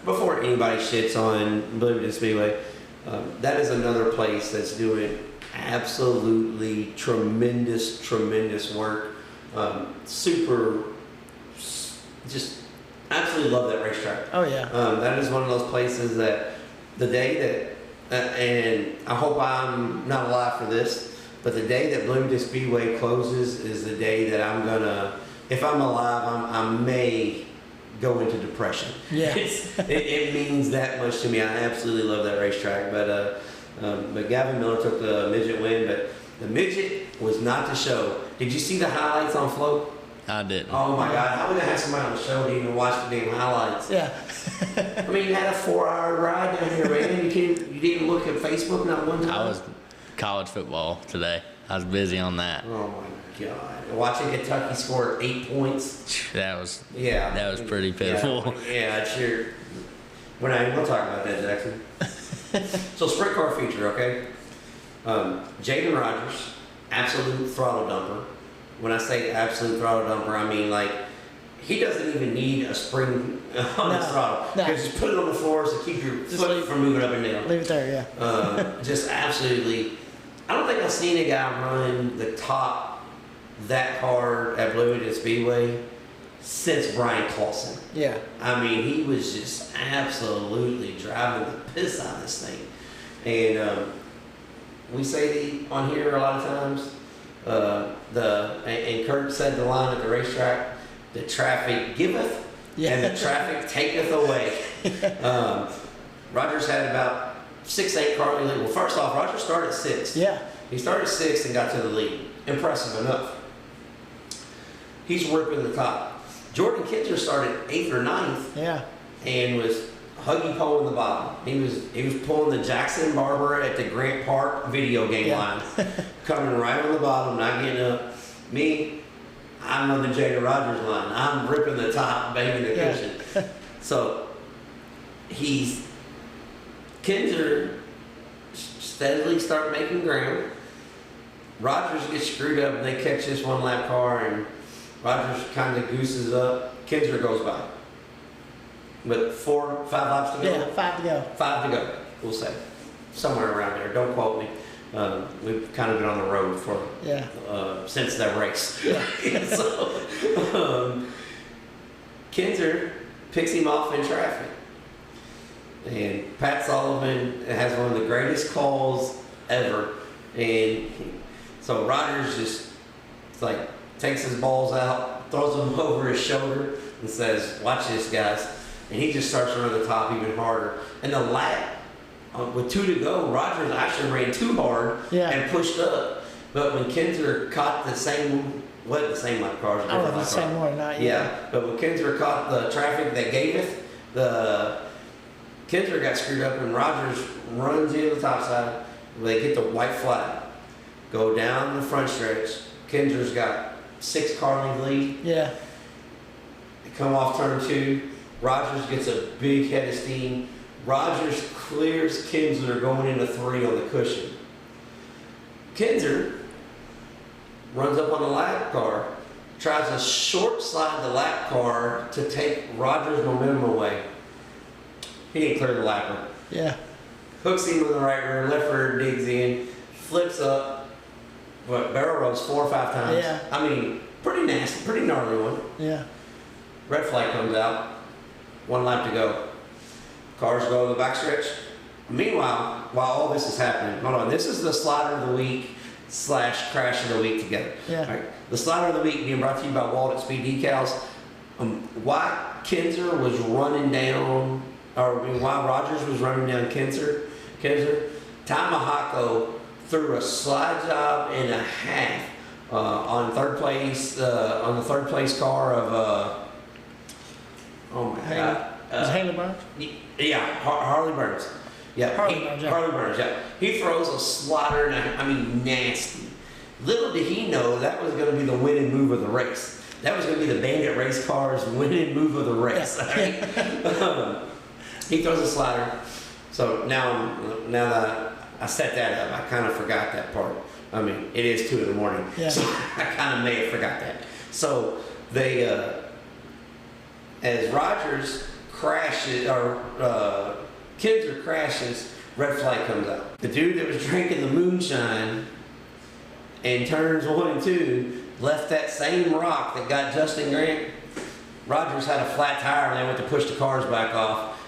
before anybody shits on Bloomington Speedway, that is another place that's doing absolutely tremendous work. Just absolutely love that racetrack. Oh yeah. That is one of those places that the day that, and I hope I'm not alive for this, but the day that Bloomington Speedway closes is the day that I'm gonna, if I'm alive, I may go into depression. Yeah. It means that much to me. I absolutely love that racetrack. But Gavin Miller took the midget win, but the midget was not the show. Did you see the highlights on Float? I didn't. Oh my God! How would I have somebody on the show to even watch the damn highlights? Yeah. I mean, you had a 4-hour ride down here, man. You didn't look at Facebook not one time. I was college football today. I was busy on that. Oh my God! Watching Kentucky score 8 points. That was pretty pitiful. Yeah, sure. We'll talk about that, Jackson. So sprint car feature, okay? Jaden Rogers, absolute throttle dumper. When I say absolute throttle dumper, I mean like he doesn't even need a spring on his throttle. No. Just put it on the floor to keep your foot from moving up and down. Leave it there, yeah. Just absolutely. I don't think I've seen a guy run the top that hard at Bloomington Speedway since Brian Clausen. Yeah. I mean, he was just absolutely driving the piss out of this thing. And we say on here a lot of times, and Kurt said the line at the racetrack, the traffic giveth and the traffic taketh away. Rogers had about 6-8 car lead. Well, first off, Rogers started 6th. Yeah. He started 6th and got to the lead. Impressive enough. He's ripping the top. Jordan Kitzer started 8th or 9th. Yeah. And was huggy pole in the bottom. He was pulling the Jackson Barber at the Grant Park video game line, coming right on the bottom, not getting up. Me, I'm on the Jada Rogers line. I'm ripping the top, banging the cushion. So Kinzer steadily start making ground. Rogers gets screwed up and they catch this one lap car and Rogers kind of gooses up. Kinzer goes by. But 5 laps to go? Yeah, 5 to go. 5 to go, we'll say. Somewhere around there. Don't quote me. We've kind of been on the road for since that race. Yeah. So, Kinzer picks him off in traffic. And Pat Sullivan has one of the greatest calls ever. And so Rogers just takes his balls out, throws them over his shoulder, and says, "Watch this, guys." And he just starts running the top even harder. And the lap, with 2 to go, Rogers actually ran too hard and pushed up. But when Kinzer caught the same lap cars, I don't know if it's the same one or not. Yeah, but when Kinzer caught the traffic that gave it, Kinzer got screwed up and Rogers runs into the top side. They get the white flag, go down the front stretch. Kinzer's got 6 car length lead. Yeah. They come off turn 2. Rogers gets a big head of steam. Rogers clears Kinzer going into 3 on the cushion. Kinzer runs up on the lap car, tries to short slide the lap car to take Rogers' momentum away. He didn't clear the lapper. Yeah. Hooks him in the right rear, left rear digs in, flips up, barrel rolls 4 or 5 times. Yeah. I mean, pretty nasty, pretty gnarly one. Yeah. Red flag comes out. 1 lap to go. Cars go to the backstretch. Meanwhile, while all this is happening, hold on. This is the slider of the week / crash of the week together. Yeah. All right. The slider of the week being brought to you by Walden Speed Decals. Why Kinzer was running down, why Rogers was running down Kinzer, Tamahako threw a slide job and a half on third place, on the third place car of. Oh my God. Is it Haley Burns? Yeah, Harley Burns. Yeah, Harley Burns, yeah. He throws a slider, nasty. Little did he know that was going to be the winning move of the race. That was going to be the Bandit race car's winning move of the race. Right? He throws a slider. So now that I set that up, I kind of forgot that part. It is 2 a.m. Yeah. So I kind of may have forgot that. So they, as Rogers crashes, or Kinzer crashes, red flag comes out. The dude that was drinking the moonshine in turns 1 and 2 left that same rock that got Justin Grant. Rogers had a flat tire and they went to push the cars back off.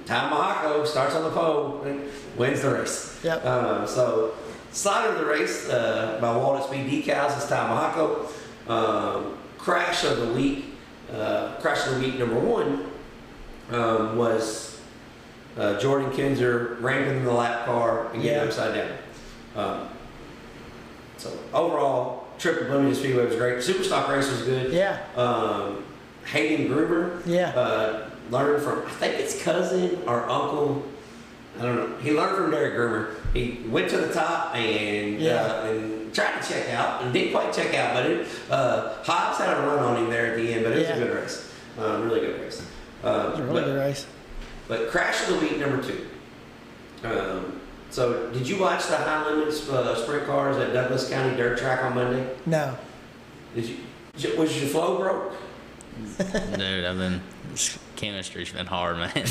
Tamahako starts on the pole and wins the race. Yep. So, slider of the race by Walden Speed Decals is Tamahako. Crash of the week number 1 was Jordan Kinzer ramping the lap car and getting upside down. So overall, trip to Bloomington Speedway was great. Superstock race was good. Yeah. Hayden Gruber. Yeah. Learned from, I think it's cousin or uncle. I don't know. He learned from Derek Gruber. He went to the top and tried to check out and didn't quite check out, but Hobbs had a run on him there at the end, but it was a good race. Really good race. It was a really good race. But crash of the week number 2. So did you watch the high limits sprint cars at Douglas County Dirt Track on Monday? No. Was your flow broke? Dude, chemistry's been hard, man.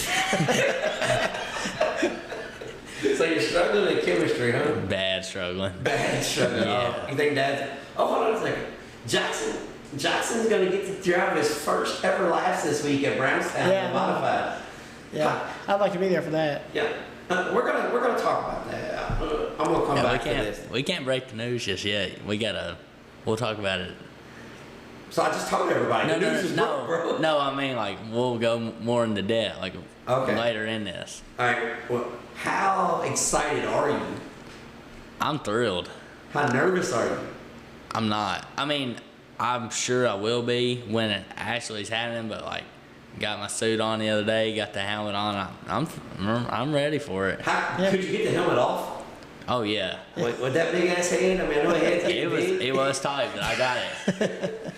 So you're struggling in chemistry, huh? Bad struggling. Yeah. Oh, you think Dad's... Oh, hold on a second. Jackson's going to get to drive his first ever laps this week at Brownstown in the modified. Yeah, I'd like to be there for that. Yeah. We're gonna talk about that. I'm gonna come back to this. We can't break the news just yet. We'll talk about it. So I just told everybody. No, we'll go more into depth, later in this. All right. Well, how excited are you? I'm thrilled. How nervous are you? I'm not. I'm sure I will be when it actually is happening, but got my suit on the other day, got the helmet on. I'm ready for it. Could you get the helmet off? Oh yeah. With that big ass hand, I mean, I know head's getting big. It was tight, but I got it.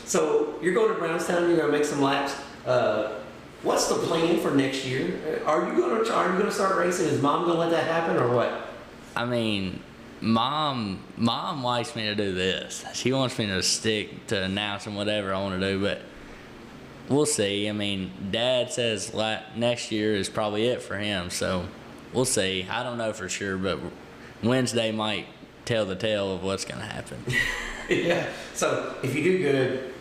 So you're going to Brownstown. You're going to make some laps. What's the plan for next year? Are you going to start racing? Is Mom going to let that happen, or what? I mean, Mom likes me to do this. She wants me to stick to announcing whatever I want to do, but we'll see. I mean, Dad says next year is probably it for him, so we'll see. I don't know for sure, but Wednesday might tell the tale of what's going to happen. Yeah. So if you do good,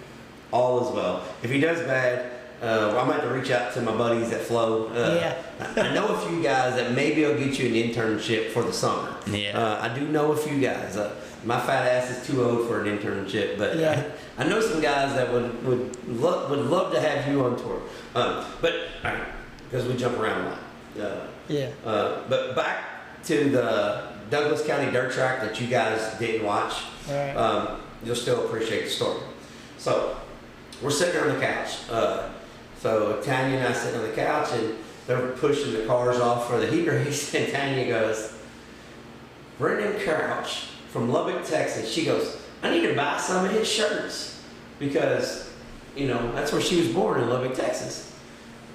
all is well. If he does bad, I might have to reach out to my buddies at Flow. I know a few guys that maybe will get you an internship for the summer. Yeah. I do know a few guys. My fat ass is too old for an internship, but I know some guys that would love to have you on tour. But all right, because we jump around a lot. But back to the Douglas County dirt track that you guys didn't watch. All right. You'll still appreciate the story. So we're sitting there on the couch. So Tanya and I sitting on the couch, and they're pushing the cars off for the heat race, and Tanya goes, Brendan Crouch from Lubbock, Texas. She goes, I need to buy some of his shirts because, that's where she was born, in Lubbock, Texas.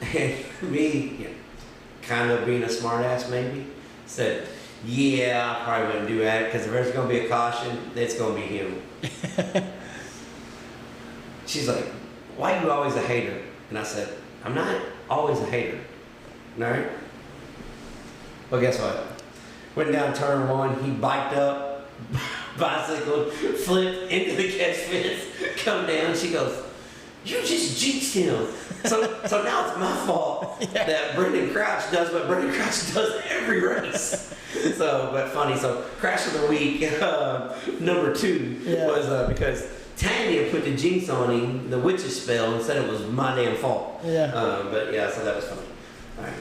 And me, kind of being a smart ass maybe, said, yeah, I probably wouldn't do that because if there's going to be a caution, it's going to be him. She's like, why are you always a hater? And I said, I'm not always a hater. All right? Well, guess what? Went down turn one, he biked up, bicycled, flipped into the catch fence, come down. She goes, you just jinxed him. So now it's my fault that Brendan Crouch does what Brendan Crouch does every race. But funny. So crash of the week, number 2 was because Tanya put the jinx on him, the witch's spell, and said it was my damn fault. So that was funny. All right.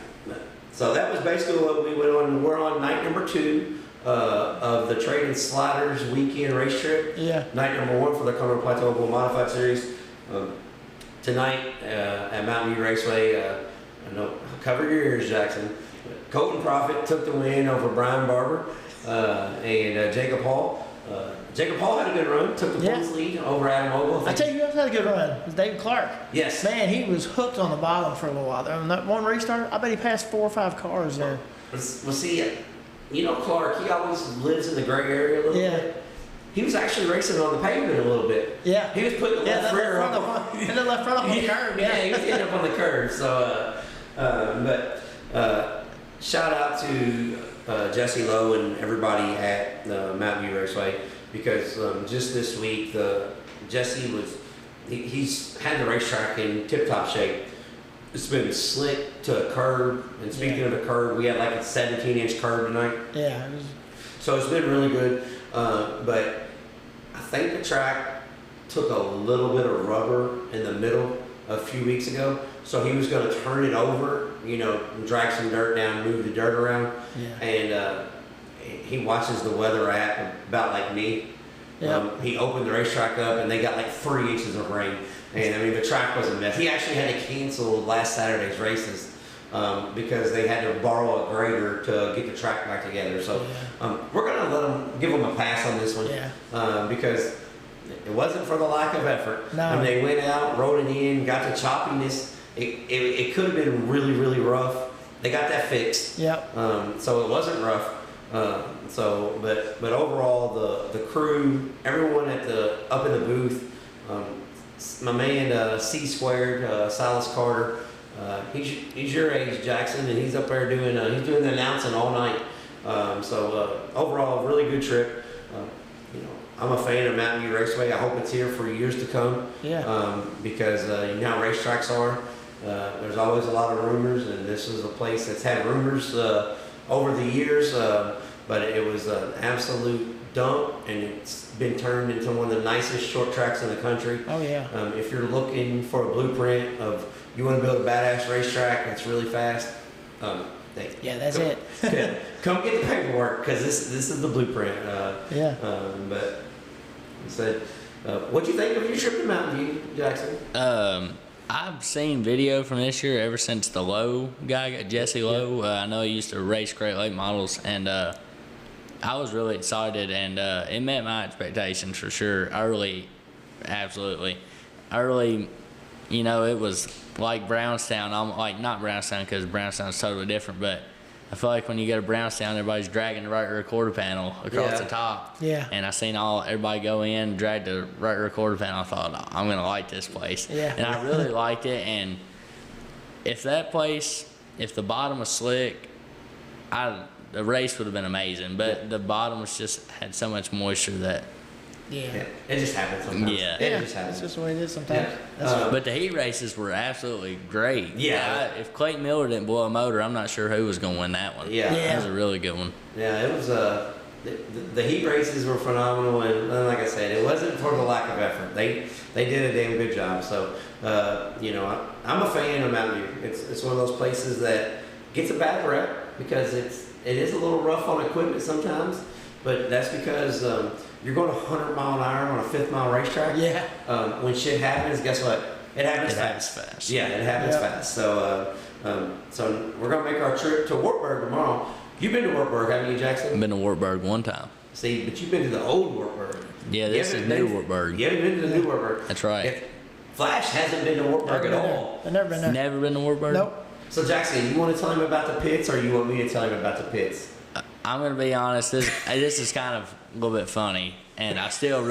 So that was basically what we went on. We're on night number 2 of the Trading Sliders weekend race trip. Night number 1 for the Cumberland Plateau Modified Series. Tonight at Mountain View Raceway, cover your ears, Jackson. Colton Profit took the win over Brian Barber and Jacob Hall. Jacob Hall had a good run, took the points lead over Adam Ogle. I tell you who else had a good run. It was David Clark. Yes. Man, he was hooked on the bottom for a little while. On that one restart, I bet he passed 4 or 5 cars there. Well, see, Clark, he always lives in the gray area a little bit. He was actually racing on the pavement a little bit. He was putting the left rear up. And the left front up on the curb. He was getting up on the curb. So, shout out to Jesse Lowe and everybody at Mountain View Raceway because just this week, Jesse he's had the racetrack in tip-top shape. It's been slick to a curb, and speaking of the curb, we had like a 17-inch curb tonight. So it's been really good, but I think the track took a little bit of rubber in the middle a few weeks ago, so he was going to turn it over, drag some dirt down, move the dirt around, and he watches the weather app about like me. He opened the racetrack up, and they got like 3 inches of rain. And I mean, the track was a mess. He actually had to cancel last Saturday's races because they had to borrow a grader to get the track back together. So we're going to give them a pass on this one because it wasn't for the lack of effort. I mean, they went out, rode it in, got the choppiness. It could have been really, really rough. They got that fixed. So it wasn't rough. But overall, the crew, everyone up in the booth, my man C Squared, Silas Carter, he's your age, Jackson, and he's up there doing the announcing all night. Overall, really good trip. I'm a fan of Mountain View Raceway. I hope it's here for years to come. Because you know how racetracks are. There's always a lot of rumors, and this is a place that's had rumors over the years. But it was an absolute dump, and it's been turned into one of the nicest short tracks in the country. If you're looking for a blueprint of you want to build a badass racetrack that's really fast, that's it. Come get the paperwork because this is the blueprint. But said, what'd you think of your trip to Mountain View, Jackson? I've seen video from this year ever since the Lowe guy, Jesse Lowe. I know he used to race Great Lake models, and I was really excited, and it met my expectations for sure. Early, absolutely. Early, it was like Brownstown. I'm like, not Brownstown because Brownstown's totally different, but I feel like when you go to Brownstown, everybody's dragging the right rear quarter panel across the top. Yeah. And I seen everybody go in, drag the right rear quarter panel. I thought, oh, I'm going to like this place. Yeah. And I really liked it. And if the bottom was slick, the race would have been amazing. But the bottom had so much moisture that. Yeah. It just happens sometimes. Yeah. It just happens. It's just the way it is sometimes. Yeah. But the heat races were absolutely great. Yeah. If Clayton Miller didn't blow a motor, I'm not sure who was going to win that one. Yeah. That was a really good one. Yeah, it was the heat races were phenomenal, and like I said, it wasn't for the lack of effort. They did a damn good job. So I'm a fan of Mountain View. It's one of those places that gets a bad rep because it is a little rough on equipment sometimes, but that's because you're going 100 mile an hour on a 5th mile racetrack. Yeah. When shit happens, guess what? It happens fast. Yeah, it happens fast. So we're gonna make our trip to Wartburg tomorrow. You've been to Wartburg, haven't you, Jackson? I've been to Wartburg one time. See, but you've been to the old Wartburg. Yeah, this is new Wartburg. You haven't been to the new Wartburg. That's right. Flash hasn't been to Wartburg at all. I've never been there. Never been to Wartburg? Nope. So Jackson, you want to tell him about the pits, or you want me to tell him about the pits? I'm gonna be honest. This is kind of a little bit funny, and I still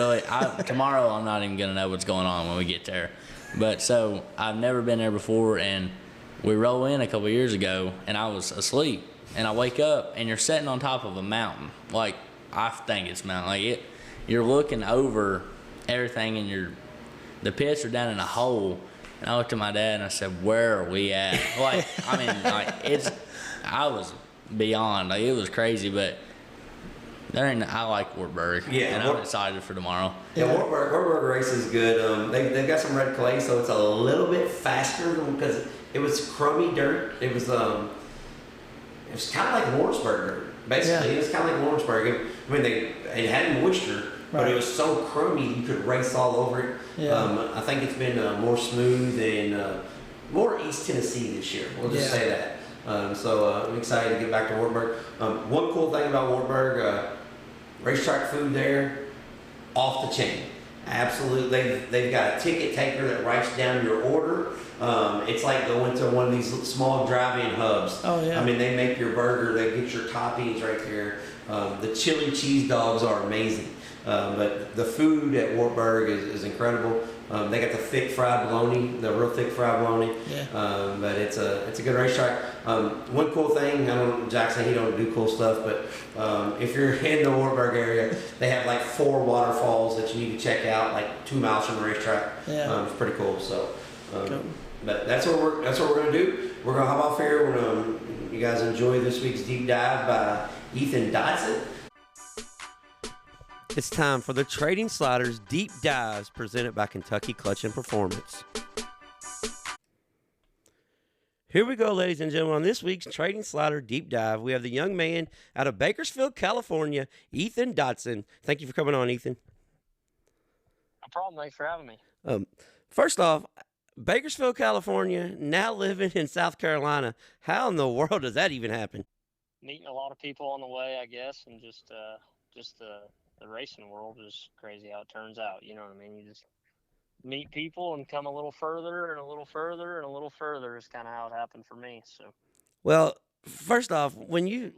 tomorrow I'm not even gonna know what's going on when we get there. But so I've never been there before, and we roll in a couple years ago, and I was asleep, and I wake up, and you're sitting on top of a mountain. Like, I think it's a mountain. Like you're looking over everything, and the pits are down in a hole. And I looked at my dad and I said, "Where are we at?" Like, I mean, I was beyond. Like, it was crazy, but I like Wartburg. Yeah, and I'm excited for tomorrow. Yeah, Wartburg race is good. They've got some red clay, so it's a little bit faster because it was crummy dirt. It was kind of like Lawrenceburg dirt. Basically, Yeah. it was kind of like Lawrenceburg. It had moisture, but it was so crummy you could race all over it. Yeah. I think it's been more smooth and more East Tennessee this year. We'll just say that. So I'm excited to get back to Wartburg. One cool thing about Wartburg, racetrack food there, off the chain. Absolutely. They've got a ticket taker that writes down your order. It's like going to one of these small drive-in hubs. Oh, yeah. I mean, they make your burger. They get your toppings right there. The chili cheese dogs are amazing. But the food at Wartburg is incredible. They got the thick fried bologna, the real thick fried bologna. Yeah. But it's a good racetrack. One cool thing, Jackson, he don't do cool stuff, but if you're in the Wartburg area, they have like 4 waterfalls that you need to check out, like 2 miles from the racetrack. Yeah. It's pretty cool. So, Cool. but that's what we're gonna do. We're gonna hop off here. You guys enjoy this week's deep dive by Ethan Dotson. It's time for the Trading Sliders Deep Dives presented by Kentucky Clutch and Performance. Here we go, ladies and gentlemen. On this week's Trading Slider Deep Dive, we have the young man out of Bakersfield, California, Ethan Dotson. Thank you for coming on, Ethan. No problem. Thanks for having me. First off, Bakersfield, California, now living in South Carolina. How in the world does that even happen? Meeting a lot of people on the way, I guess, and just the racing world is crazy how it turns out. You know what I mean? You just meet people and come a little further and a little further and a little further is kind of how it happened for me. So, well, first off, when you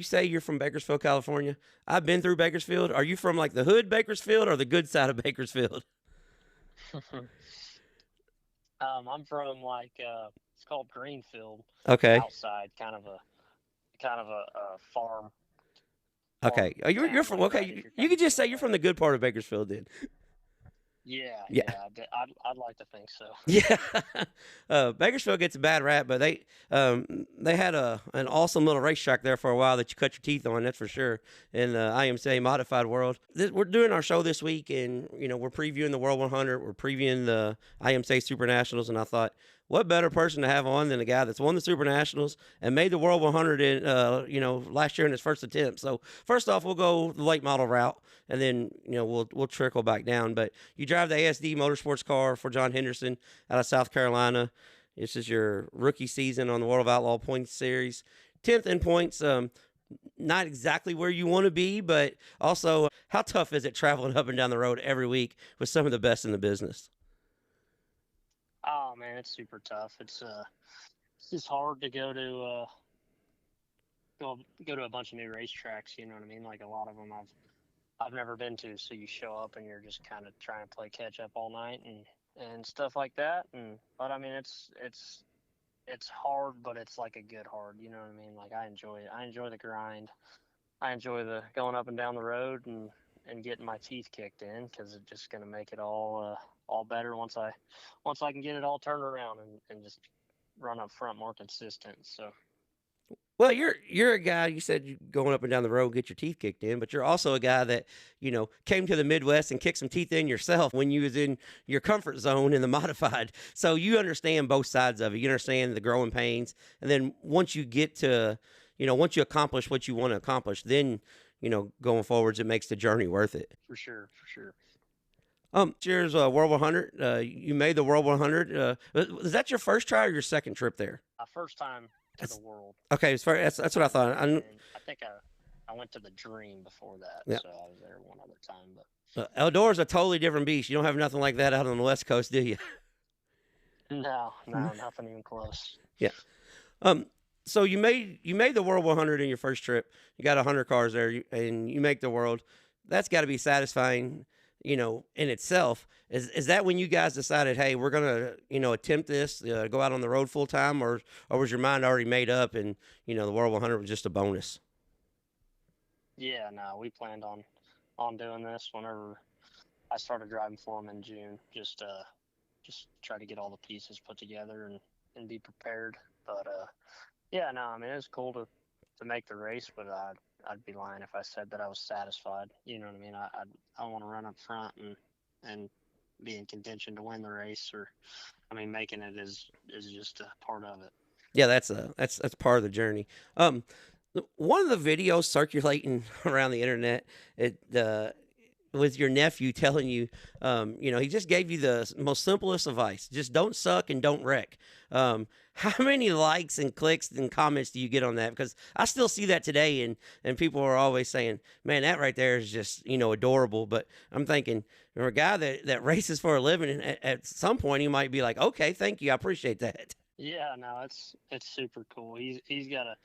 say you're from Bakersfield, California, I've been through Bakersfield. Are you from like the hood Bakersfield or the good side of Bakersfield? I'm from it's called Greenfield. Okay. Outside, kind of a farm. Okay. Oh, you're from, okay. You could just say you're from the good part of Bakersfield then. Yeah. I'd like to think so. Yeah. Bakersfield gets a bad rap, but they had an awesome little racetrack there for a while that you cut your teeth on, that's for sure, in the IMCA modified world. We're doing our show this week, and we're previewing the World 100. We're previewing the IMCA Super Nationals, and I thought, what better person to have on than a guy that's won the Super Nationals and made the World 100 in last year in his first attempt. So first off, we'll go the late model route, and then we'll trickle back down. But you drive the ASD Motorsports car for John Henderson out of South Carolina. This is your rookie season on the World of Outlaw points series, 10th in points. not exactly where you want to be, but also how tough is it traveling up and down the road every week with some of the best in the business? Oh man, it's super tough. It's just hard to go to a bunch of new racetracks. You know what I mean? Like a lot of them I've never been to. So you show up and you're just kind of trying to play catch up all night and stuff like that. But I mean, it's hard, but it's like a good hard. You know what I mean? Like I enjoy it. I enjoy the grind. I enjoy the going up and down the road and getting my teeth kicked in, because it's just gonna make it all better once I can get it all turned around and just run up front more consistent. So Well, you're a guy. You said you going up and down the road, get your teeth kicked in, but you're also a guy that came to the Midwest and kicked some teeth in yourself when you was in your comfort zone in the modified. So you understand both sides of it. You understand the growing pains, and then once you get to, once you accomplish what you want to accomplish, then going forwards, it makes the journey worth it. for sure, for sure. Cheers, World 100. You made the World 100. Was that your first try or your second trip there? First time to the world. Okay, that's what I thought. And I think I went to the Dream before that, Yeah. so I was there one other time. But Eldora is a totally different beast. You don't have nothing like that out on the West Coast, do you? no, nothing even close. Yeah. So you made the World 100 in your first trip. You got 100 cars there, and you make the World. That's got to be satisfying, in itself. Is that when you guys decided, hey, we're gonna, attempt this, go out on the road full time, or was your mind already made up, and the World 100 was just a bonus? Yeah, no, we planned on doing this whenever I started driving for them in June. Just try to get all the pieces put together and be prepared. But yeah, no, I mean, it was cool to make the race, but I'd be lying if I said that I was satisfied. You know what I mean? I want to run up front and be in contention to win the race, or I mean, making it is just a part of it. Yeah, that's part of the journey. One of the videos circulating around the internet, with your nephew telling you, he just gave you the most simplest advice: just don't suck and don't wreck. How many likes and clicks and comments do you get on that? Because I still see that today, and people are always saying, "Man, that right there is just adorable." But I'm thinking, for a guy that races for a living, and at some point he might be like, "Okay, thank you, I appreciate that." Yeah, no, it's super cool. He's got a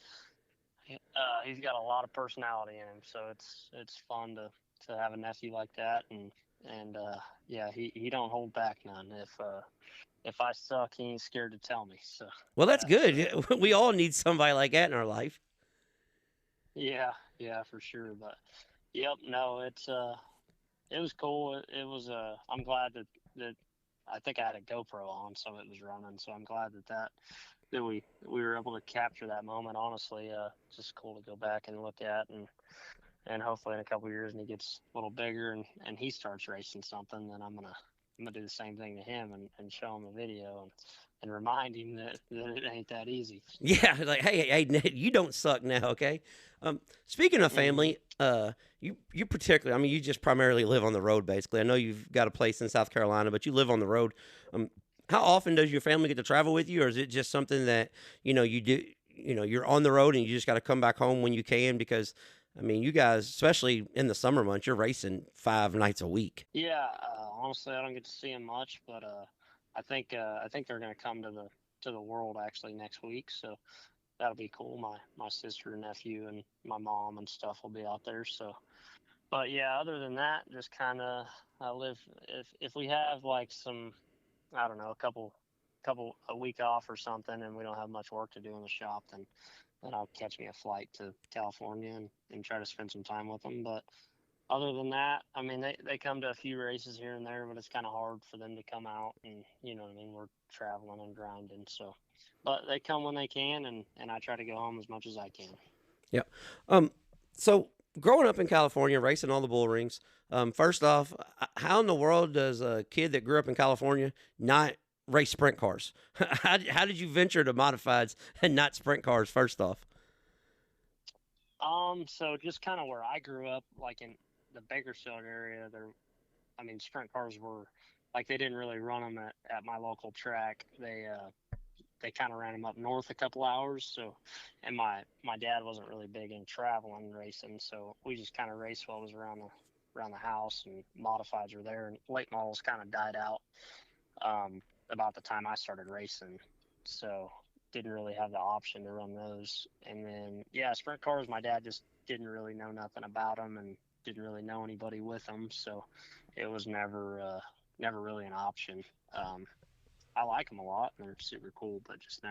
lot of personality in him, so it's fun to have a nephew like that, and yeah, he don't hold back none. If I suck, he ain't scared to tell me. So Well, that's good. We all need somebody like that in our life. yeah, for sure. But yep, no, it was cool. It was I'm glad that I think I had a GoPro on, so it was running. So I'm glad that we were able to capture that moment. Honestly, just cool to go back and look at, and hopefully in a couple of years, and he gets a little bigger and he starts racing something, then I'm gonna do the same thing to him and show him a video and remind him that it ain't that easy. Yeah, like, hey, Ned, you don't suck now, okay? Speaking of family, you particularly, I mean, you just primarily live on the road, basically. I know you've got a place in South Carolina, but you live on the road. How often does your family get to travel with you, or is it just something that you do? You're on the road and you just got to come back home when you can? Because I mean, you guys, especially in the summer months, you're racing 5 nights a week. Yeah, honestly, I don't get to see him much, but I think they're going to come to the World actually next week, so that'll be cool. My sister and nephew and my mom and stuff will be out there. So, but yeah, other than that, just kind of I live. If we have like some, I don't know, a week off or something, and we don't have much work to do in the shop, then I'll catch me a flight to California and try to spend some time with them. But other than that, I mean, they come to a few races here and there, but it's kind of hard for them to come out, and you know what I mean, we're traveling and grinding. So, but they come when they can, and I try to go home as much as I can. Yeah. So growing up in California, racing all the bull rings, first off, how in the world does a kid that grew up in California not race sprint cars? How did you venture to modifieds and not sprint cars, first off? So just kind of where I grew up, like in the Bakersfield area, sprint cars were like, they didn't really run them at my local track. They they kind of ran them up north a couple hours. So, and my dad wasn't really big in traveling and racing, so we just kind of raced what was around the house, and modifieds were there, and late models kind of died out about the time I started racing, so didn't really have the option to run those. And then sprint cars, my dad just didn't really know nothing about them and didn't really know anybody with them, so it was never really an option. I like them a lot, and they're super cool, but just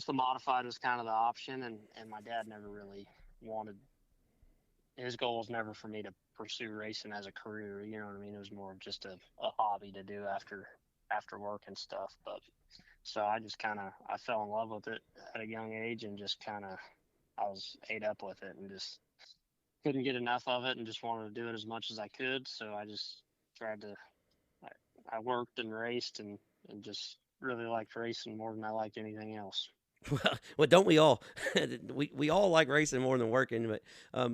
the modified was kind of the option, and my dad never really wanted, his goal was never for me to pursue racing as a career, you know what I mean? It was more of just a hobby to do after work and stuff. But so I just I fell in love with it at a young age, and just I was ate up with it and just couldn't get enough of it, and just wanted to do it as much as I could. So I just tried to, I worked and raced and just really liked racing more than I liked anything else. Well, don't we all? we all like racing more than working. But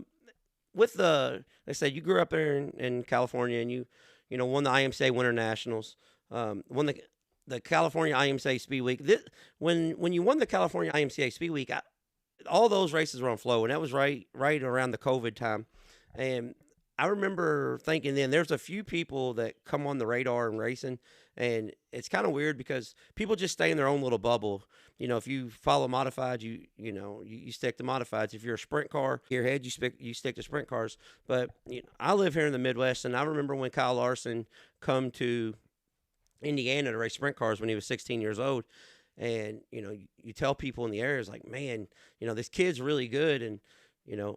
with like I said, you grew up there in California, and you won the IMCA Winter Nationals, won the California IMCA Speed Week. When you won the California IMCA Speed Week, all those races were on Flow, and that was right around the COVID time. And I remember thinking then there's a few people that come on the radar in racing, and it's kind of weird because people just stay in their own little bubble. If you follow modifieds, you stick to modifieds. If you're a sprint car, your head you stick to sprint cars. But I live here in the Midwest, and I remember when Kyle Larson come to Indiana to race sprint cars when he was 16 years old. And, you tell people in the area, it's like, man, this kid's really good. And,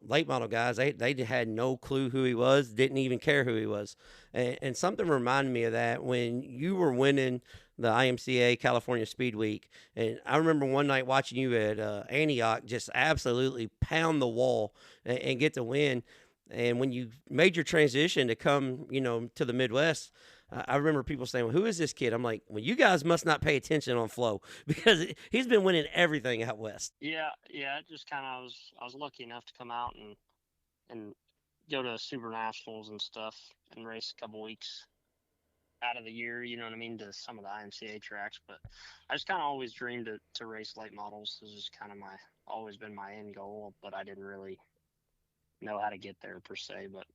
late model guys, they had no clue who he was, didn't even care who he was. And something reminded me of that when you were winning the IMCA California Speed Week. And I remember one night watching you at Antioch just absolutely pound the wall and get the win. And when you made your transition to come, to the Midwest, I remember people saying, well, who is this kid? I'm like, well, you guys must not pay attention on Flow, because he's been winning everything out west. Yeah. It just I was lucky enough to come out and go to Super Nationals and stuff and race a couple weeks out of the year, you know what I mean, to some of the IMCA tracks. But I just always dreamed to race late models. This is always been my end goal, but I didn't really know how to get there per se. But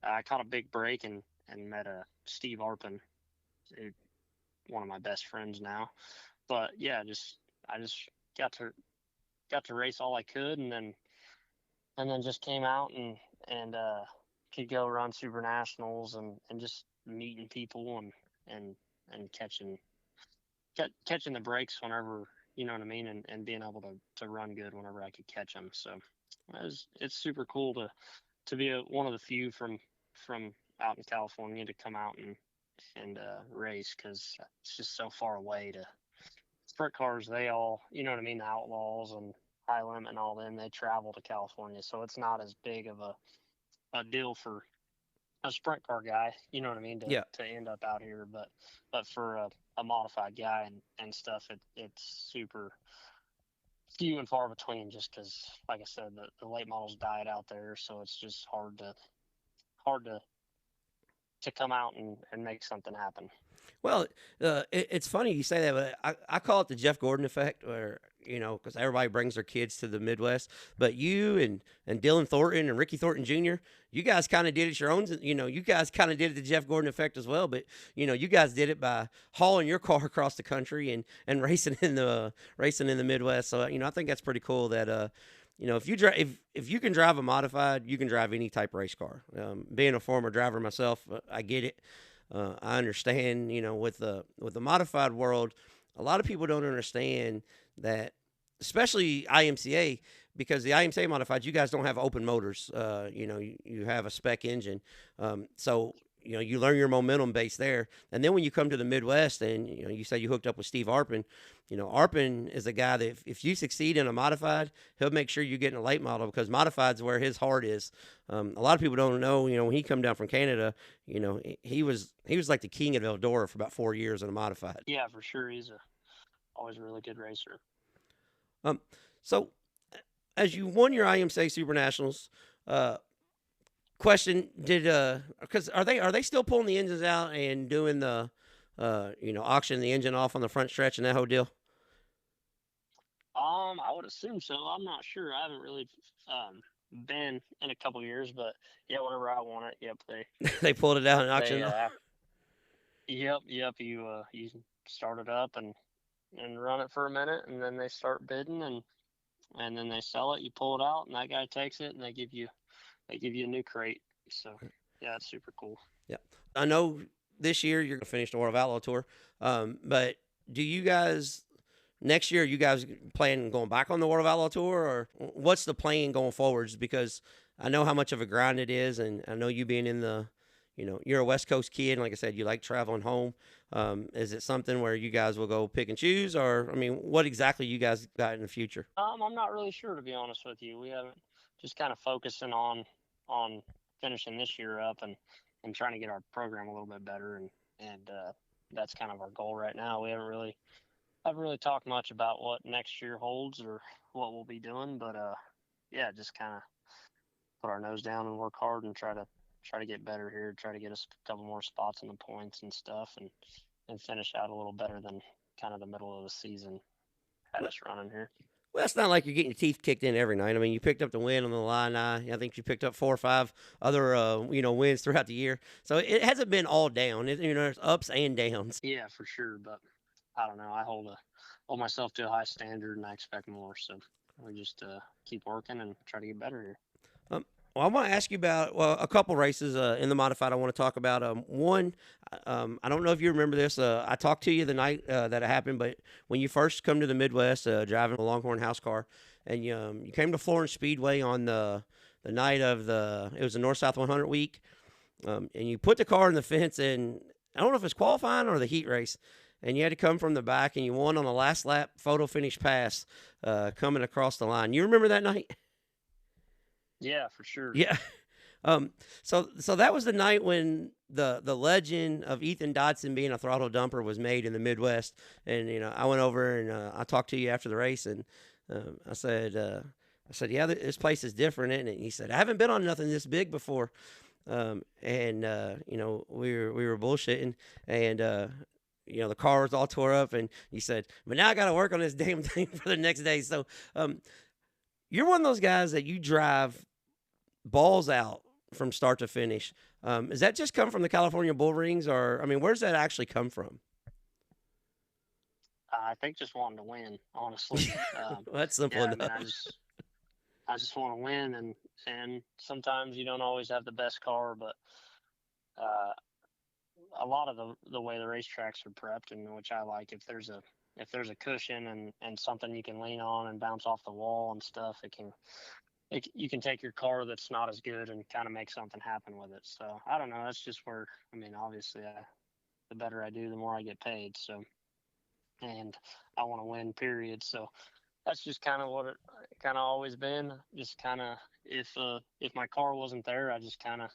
I caught a big break and met Steve Arpin, who's one of my best friends now. But yeah, I just got to race all I could, and then just came out and could go run Super Nationals and just meeting people and catching the breaks whenever, you know what I mean, and being able to run good whenever I could catch them. So it's super cool to be one of the few from out in California to come out and race, because it's just so far away. To sprint cars, they all, you know what I mean, the Outlaws and High Limit and all them, they travel to California, so it's not as big of a deal for a sprint car guy, you know what I mean, to end up out here. But for a modified guy and stuff, it's super few and far between, just because, like I said, the late models died out there, so it's just hard to come out and make something happen. Well, it's funny you say that, but I call it the Jeff Gordon effect, where, because everybody brings their kids to the Midwest, but you and Dylan Thornton and Ricky Thornton Jr., you guys kind of did it your own, you guys kind of did it the Jeff Gordon effect as well, but, you guys did it by hauling your car across the country and racing in the Midwest. So, I think that's pretty cool that, if you can drive a modified, you can drive any type of race car. Being a former driver myself, I get it. I understand, with the modified world, a lot of people don't understand that, especially IMCA, because the IMCA modified, you guys don't have open motors. You have a spec engine. So, you learn your momentum base there. And then when you come to the Midwest and, you say you hooked up with Steve Arpin, Arpin is a guy that if you succeed in a modified, he'll make sure you get in a late model, because modified's where his heart is. A lot of people don't know, when he come down from Canada, he was like the king of Eldora for about 4 years in a modified. Yeah, for sure. He's always a really good racer. So as you won your IMCA Super Nationals, question, because are they still pulling the engines out and doing the auction the engine off on the front stretch and that whole deal? I would assume so. I'm not sure. I haven't really been in a couple years, but yeah, whenever I want it, yep, They pulled it out in they auction. yep, you start it up and run it for a minute, and then they start bidding, and then they sell it. You pull it out, and that guy takes it, and they give you a new crate. So yeah, it's super cool. Yeah, I know this year you're gonna finish the World of Outlaw tour, but do you guys next year? You guys plan going back on the World of Outlaw tour, or what's the plan going forwards? Because I know how much of a grind it is, and I know you being in the, you're a West Coast kid, and like I said, you like traveling home. Is it something where you guys will go pick and choose, or I mean, what exactly you guys got in the future? I'm not really sure, to be honest with you. We haven't, just kind of focusing on finishing this year up and trying to get our program a little bit better, and that's kind of our goal right now. We haven't really talked much about what next year holds or what we'll be doing, but yeah, just kind of put our nose down and work hard and try to get better here, try to get us a couple more spots in the points and stuff, and finish out a little better than kind of the middle of the season had us running here. Well, it's not like you're getting your teeth kicked in every night. I mean, you picked up the win on the line. I think you picked up 4 or 5 other, wins throughout the year. So it hasn't been all down. There's ups and downs. Yeah, for sure. But I don't know. I hold myself to a high standard, and I expect more. So we just keep working and try to get better here. Well, I want to ask you about a couple races in the modified. I want to talk about one. I don't know if you remember this. I talked to you the night that it happened, but when you first come to the Midwest, driving a Longhorn house car, and you came to Florence Speedway on the night of it was the North South 100 week, and you put the car in the fence, and I don't know if it's qualifying or the heat race, and you had to come from the back, and you won on the last lap photo finish pass coming across the line. You remember that night? Yeah, for sure. Yeah. So that was the night when the legend of Ethan Dotson being a throttle dumper was made in the Midwest. And, I went over and I talked to you after the race, and I said, yeah, this place is different, isn't it? And he said, I haven't been on nothing this big before. We were bullshitting, and, the car was all tore up, and he said, but now I got to work on this damn thing for the next day. So, you're one of those guys that you drive balls out from start to finish. Does that just come from the California Bull Rings, or I mean, where's that actually come from? I think just wanting to win, honestly. Well, that's simple yeah, enough. I mean, I just want to win, and sometimes you don't always have the best car, but a lot of the way the racetracks are prepped, and which I like, if there's a cushion and something you can lean on and bounce off the wall and stuff, you can take your car that's not as good and kind of make something happen with it. So I don't know. That's just where, I mean, obviously the better I do, the more I get paid. So, and I want to win, period. So that's just kind of what it kind of always been. Just kind of, if my car wasn't there, I just kind of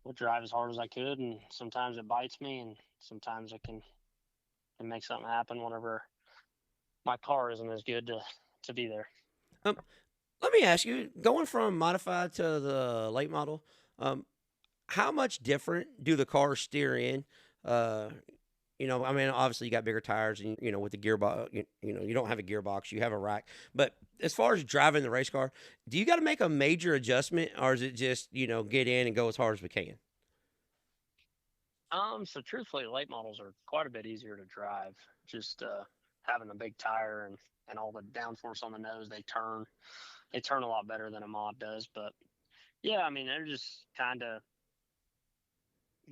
would drive as hard as I could. And sometimes it bites me, and sometimes I can make something happen whenever my car isn't as good to be there. Let me ask you, going from modified to the late model, how much different do the cars steer in? I mean, obviously you got bigger tires, and with the gearbox, you don't have a gearbox, you have a rack. But as far as driving the race car, do you got to make a major adjustment, or is it just get in and go as hard as we can? So truthfully, late models are quite a bit easier to drive. Just having a big tire and all the downforce on the nose, they turn a lot better than a mod does. But yeah, I mean, they're just kind of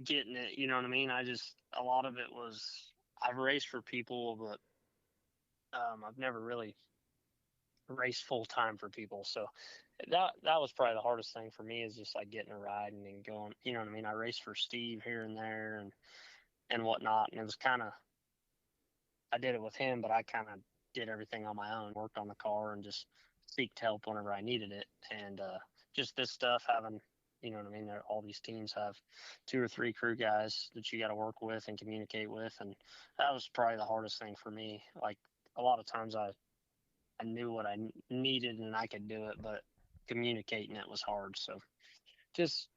getting it. You know what I mean? A lot of it was, I've raced for people, but I've never really raced full time for people. So that was probably the hardest thing for me, is just like getting a ride and then going, you know what I mean? I raced for Steve here and there and whatnot. And it was kind of, I did it with him, but I kind of did everything on my own, worked on the car and just seeked help whenever I needed it. And just this stuff, having, you know what I mean? All these teams have 2 or 3 crew guys that you got to work with and communicate with. And that was probably the hardest thing for me. Like a lot of times I knew what I needed and I could do it, but communicating it was hard. So just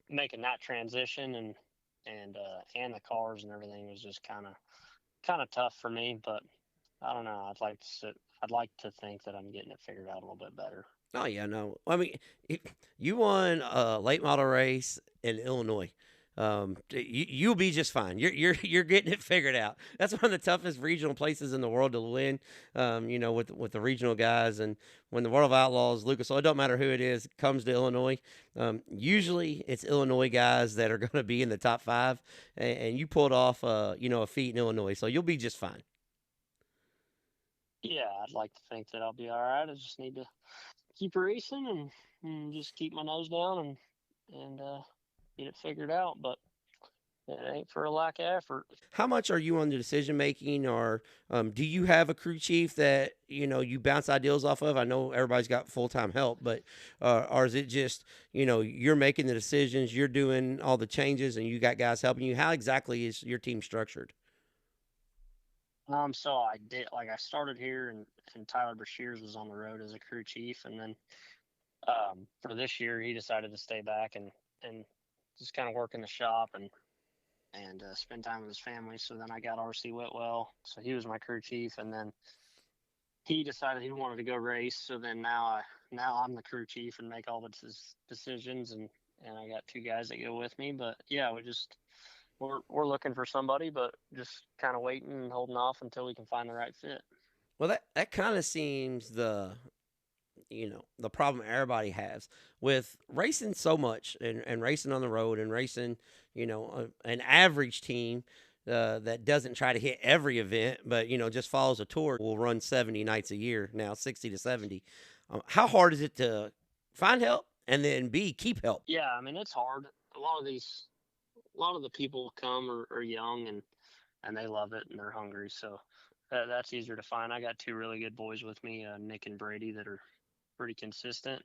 making that transition and the cars and everything was just kind of tough for me. But I don't know. I'd like to think that I'm getting it figured out a little bit better. Oh yeah, no. I mean, you won a late model race in Illinois. You'll be just fine. You're getting it figured out. That's one of the toughest regional places in the world to win. With the regional guys, and when the World of Outlaws, Lucas, it don't matter who it is, comes to Illinois. Usually it's Illinois guys that are going to be in the top 5, and you pulled off a feat in Illinois, so you'll be just fine. Yeah, I'd like to think that I'll be all right. I just need to keep racing and just keep my nose down and get it figured out. But it ain't for a lack of effort. How much are you on the decision making, or do you have a crew chief that you bounce ideas off of? I know everybody's got full-time help, but or is it just you're making the decisions, you're doing all the changes, and you got guys helping you? How exactly is your team structured? So I started here, and Tyler Brashears was on the road as a crew chief, and then for this year he decided to stay back and just kind of work in the shop and spend time with his family. So then I got RC Whitwell, so he was my crew chief, and then he decided he wanted to go race. So then now I'm the crew chief and make all the decisions, and I got 2 guys that go with me. But yeah, we're looking for somebody, but just kind of waiting and holding off until we can find the right fit. Well, that kind of seems the problem everybody has with racing so much and racing on the road and racing, an average team that doesn't try to hit every event, but, just follows a tour will run 70 nights a year now, 60 to 70. How hard is it to find help and then keep help? Yeah, I mean, it's hard. A lot of the people come are young and they love it and they're hungry. So that's easier to find. I got 2 really good boys with me, Nick and Brady, that are pretty consistent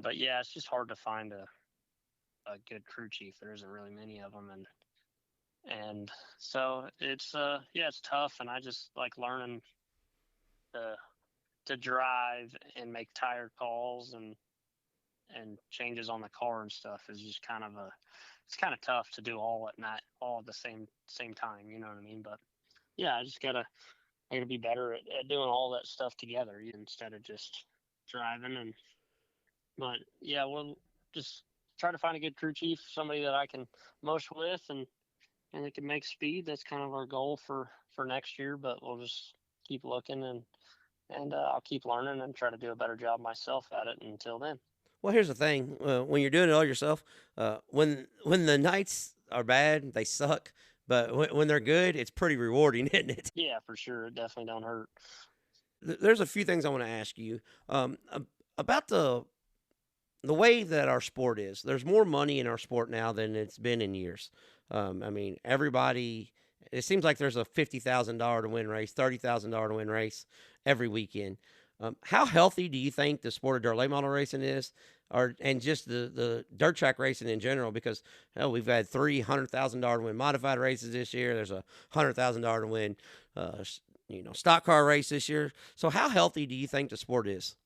but yeah, it's just hard to find a good crew chief. There isn't really many of them, and so it's it's tough, and I just like learning to drive and make tire calls and changes on the car and stuff is just it's kind of tough to do all at the same time, you know what I mean? But yeah, I gotta be better at doing all that stuff together instead of just driving. But yeah, we'll just try to find a good crew chief, somebody that I can mosh with and that can make speed. That's kind of our goal for next year, but we'll just keep looking and I'll keep learning and try to do a better job myself at it until then. Well, here's the thing: when you're doing it all yourself, when the nights are bad, they suck. But when they're good, it's pretty rewarding, isn't it? Yeah, for sure. It definitely don't hurt. There's a few things I want to ask you about the way that our sport is. There's more money in our sport now than it's been in years. I mean, everybody. It seems like there's a $50,000 to win race, $30,000 to win race every weekend. How healthy do you think the sport of dirt late model racing is, and just the dirt track racing in general? Because we've had $300,000 to win modified races this year. There's $100,000 to win, stock car race this year. So how healthy do you think the sport is?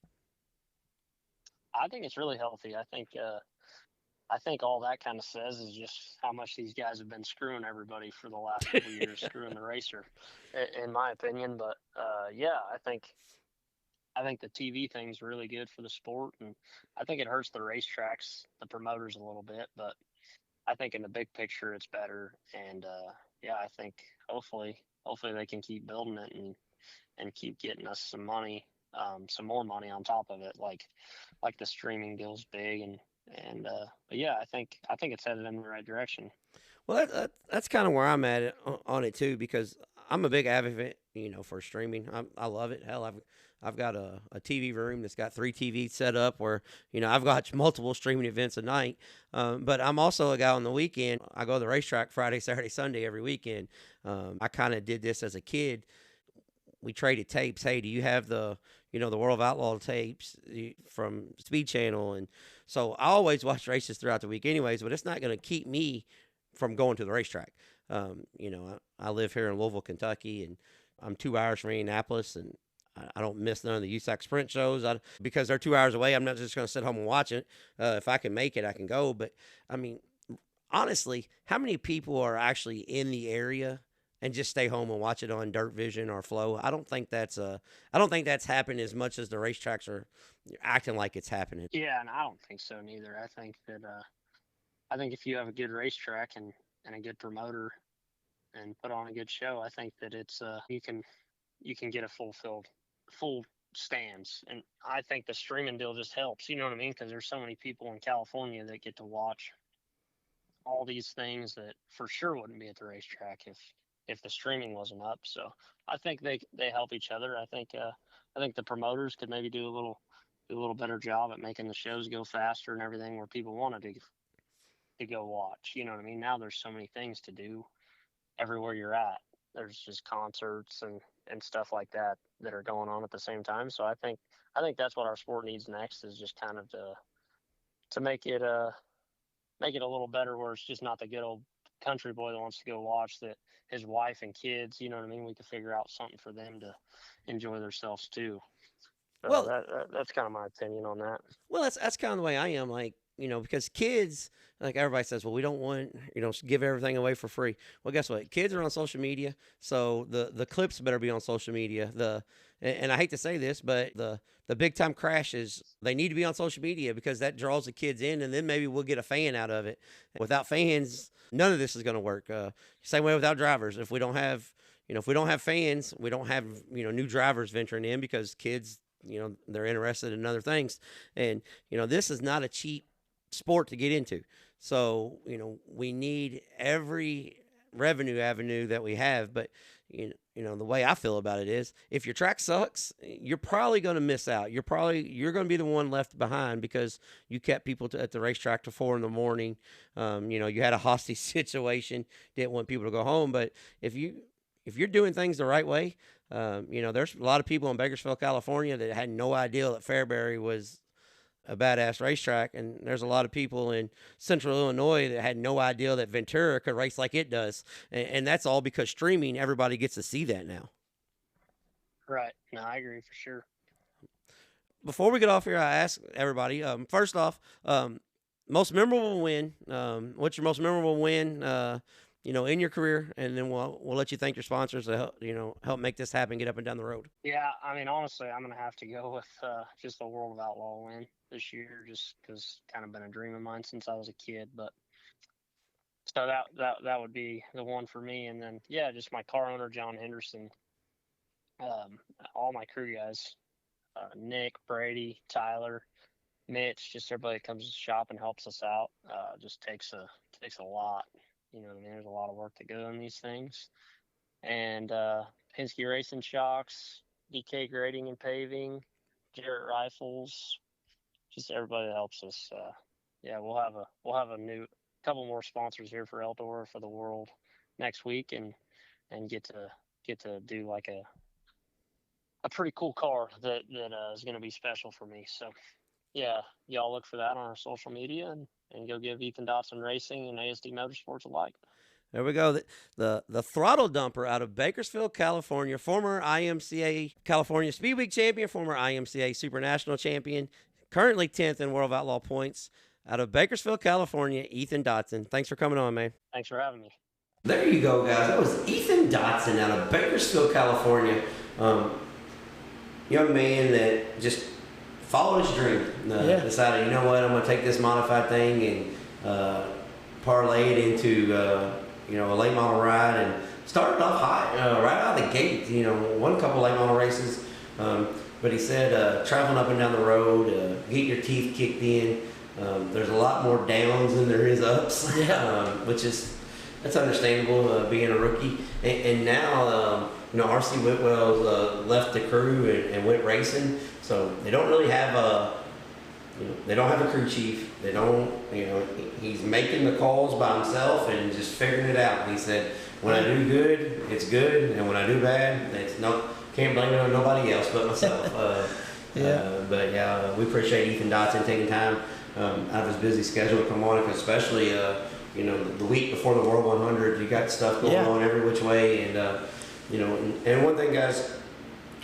I think it's really healthy. I think all that kind of says is just how much these guys have been screwing everybody for the last couple of years, screwing the racer, in my opinion. But yeah, I think the TV thing's really good for the sport, and I think it hurts the racetracks, the promoters a little bit. But I think in the big picture, it's better. And yeah, I think hopefully they can keep building it and keep getting us some money, some more money on top of it, like the streaming deal's big but yeah, I think it's headed in the right direction. Well, that's kind of where I'm at on it too, because I'm a big advocate, for streaming. I love it. Hell, I've got a TV room that's got 3 TVs set up where I've got multiple streaming events a night. But I'm also a guy on the weekend. I go to the racetrack Friday, Saturday, Sunday every weekend. I kind of did this as a kid. We traded tapes. Hey, do you have the the World of Outlaw tapes from Speed Channel? And so I always watch races throughout the week anyways, but it's not going to keep me from going to the racetrack. I live here in Louisville, Kentucky, and I'm 2 hours from Indianapolis, and I don't miss none of the Usac sprint shows because they're 2 hours away. I'm not just going to sit home and watch it. If I can make it, I can go. But I mean, honestly, how many people are actually in the area and just stay home and watch it on Dirt Vision or Flow. I don't think that's happened as much as the racetracks are acting like it's happening. Yeah, and I don't think so neither. I think that I think if you have a good racetrack and a good promoter and put on a good show, I think that it's you can get a full stands. And I think the streaming deal just helps, you know what I mean? Because there's so many people in California that get to watch all these things that for sure wouldn't be at the racetrack if the streaming wasn't up. So I think they help each other. I think the promoters could maybe do a little better job at making the shows go faster and everything where people wanted to go watch. You know what I mean? Now there's so many things to do everywhere you're at. There's just concerts and stuff like that are going on at the same time. So I think that's what our sport needs next, is just kind of to make it a little better, where it's just not the good old country boy that wants to go watch, that his wife and kids, you know what I mean? We could figure out something for them to enjoy themselves too. So well, that's kind of my opinion on that. Well, that's kind of the way I am. Like, because kids, like everybody says, well, we don't want, give everything away for free. Well, guess what? Kids are on social media, so the clips better be on social media. And I hate to say this, but the big time crashes, they need to be on social media, because that draws the kids in, and then maybe we'll get a fan out of it. Without fans, none of this is going to work. Same way without drivers. If we don't have fans, we don't have, new drivers venturing in, because kids, they're interested in other things. And, this is not a cheap sport to get into. So, we need every revenue avenue that we have. But, the way I feel about it is, if your track sucks, you're probably going to miss out. You're going to be the one left behind, because you kept people at the racetrack till 4 a.m. You had a hostage situation, didn't want people to go home. But if you're doing things the right way, there's a lot of people in Bakersfield, California, that had no idea that Fairbury was a badass racetrack, and there's a lot of people in Central Illinois that had no idea that Ventura could race like it does, and that's all because streaming. Everybody gets to see that now. Right. No, I agree for sure. Before we get off here, I ask everybody, first off, most memorable win. What's your most memorable win? In your career, and then we'll let you thank your sponsors to help make this happen, get up and down the road. Yeah, I mean, honestly, I'm gonna have to go with just the World of Outlaw win this year, just because kind of been a dream of mine since I was a kid. But so that would be the one for me. And then just my car owner, John Henderson, all my crew guys, Nick, Brady, Tyler, Mitch, just everybody that comes to the shop and helps us out. Just takes a lot. You know what I mean? There's a lot of work to go in these things. And Penske Racing Shocks, DK Grading and Paving, Jarrett Rifles, just everybody that helps us. We'll have a new couple more sponsors here for Eldora for the World next week, and get to do like a pretty cool car that is going to be special for me. So y'all look for that on our social media, and go give Ethan Dotson Racing and ASD Motorsports a like. There we go. The throttle dumper out of Bakersfield, California, former IMCA California Speed Week champion, former IMCA Super National champion, currently 10th in World of Outlaw points, out of Bakersfield, California, Ethan Dotson. Thanks for coming on, man. Thanks for having me. There you go, guys. That was Ethan Dotson out of Bakersfield, California. Young man that just followed his dream. Decided, I'm going to take this modified thing and parlay it into, a late model ride, and started off high, right out of the gate. Won a couple late model races. But he said, traveling up and down the road, get your teeth kicked in. There's a lot more downs than there is ups, that's understandable, being a rookie. And now, R.C. Whitwell's left the crew and went racing. So they don't really have they don't have a crew chief. They don't, he's making the calls by himself and just figuring it out. And he said, when I do good, it's good. And when I do bad, can't blame it on nobody else but myself. We appreciate Ethan Dotson taking time out of his busy schedule to come on, especially, the week before the World 100, you got stuff going on every which way. And, and one thing, guys,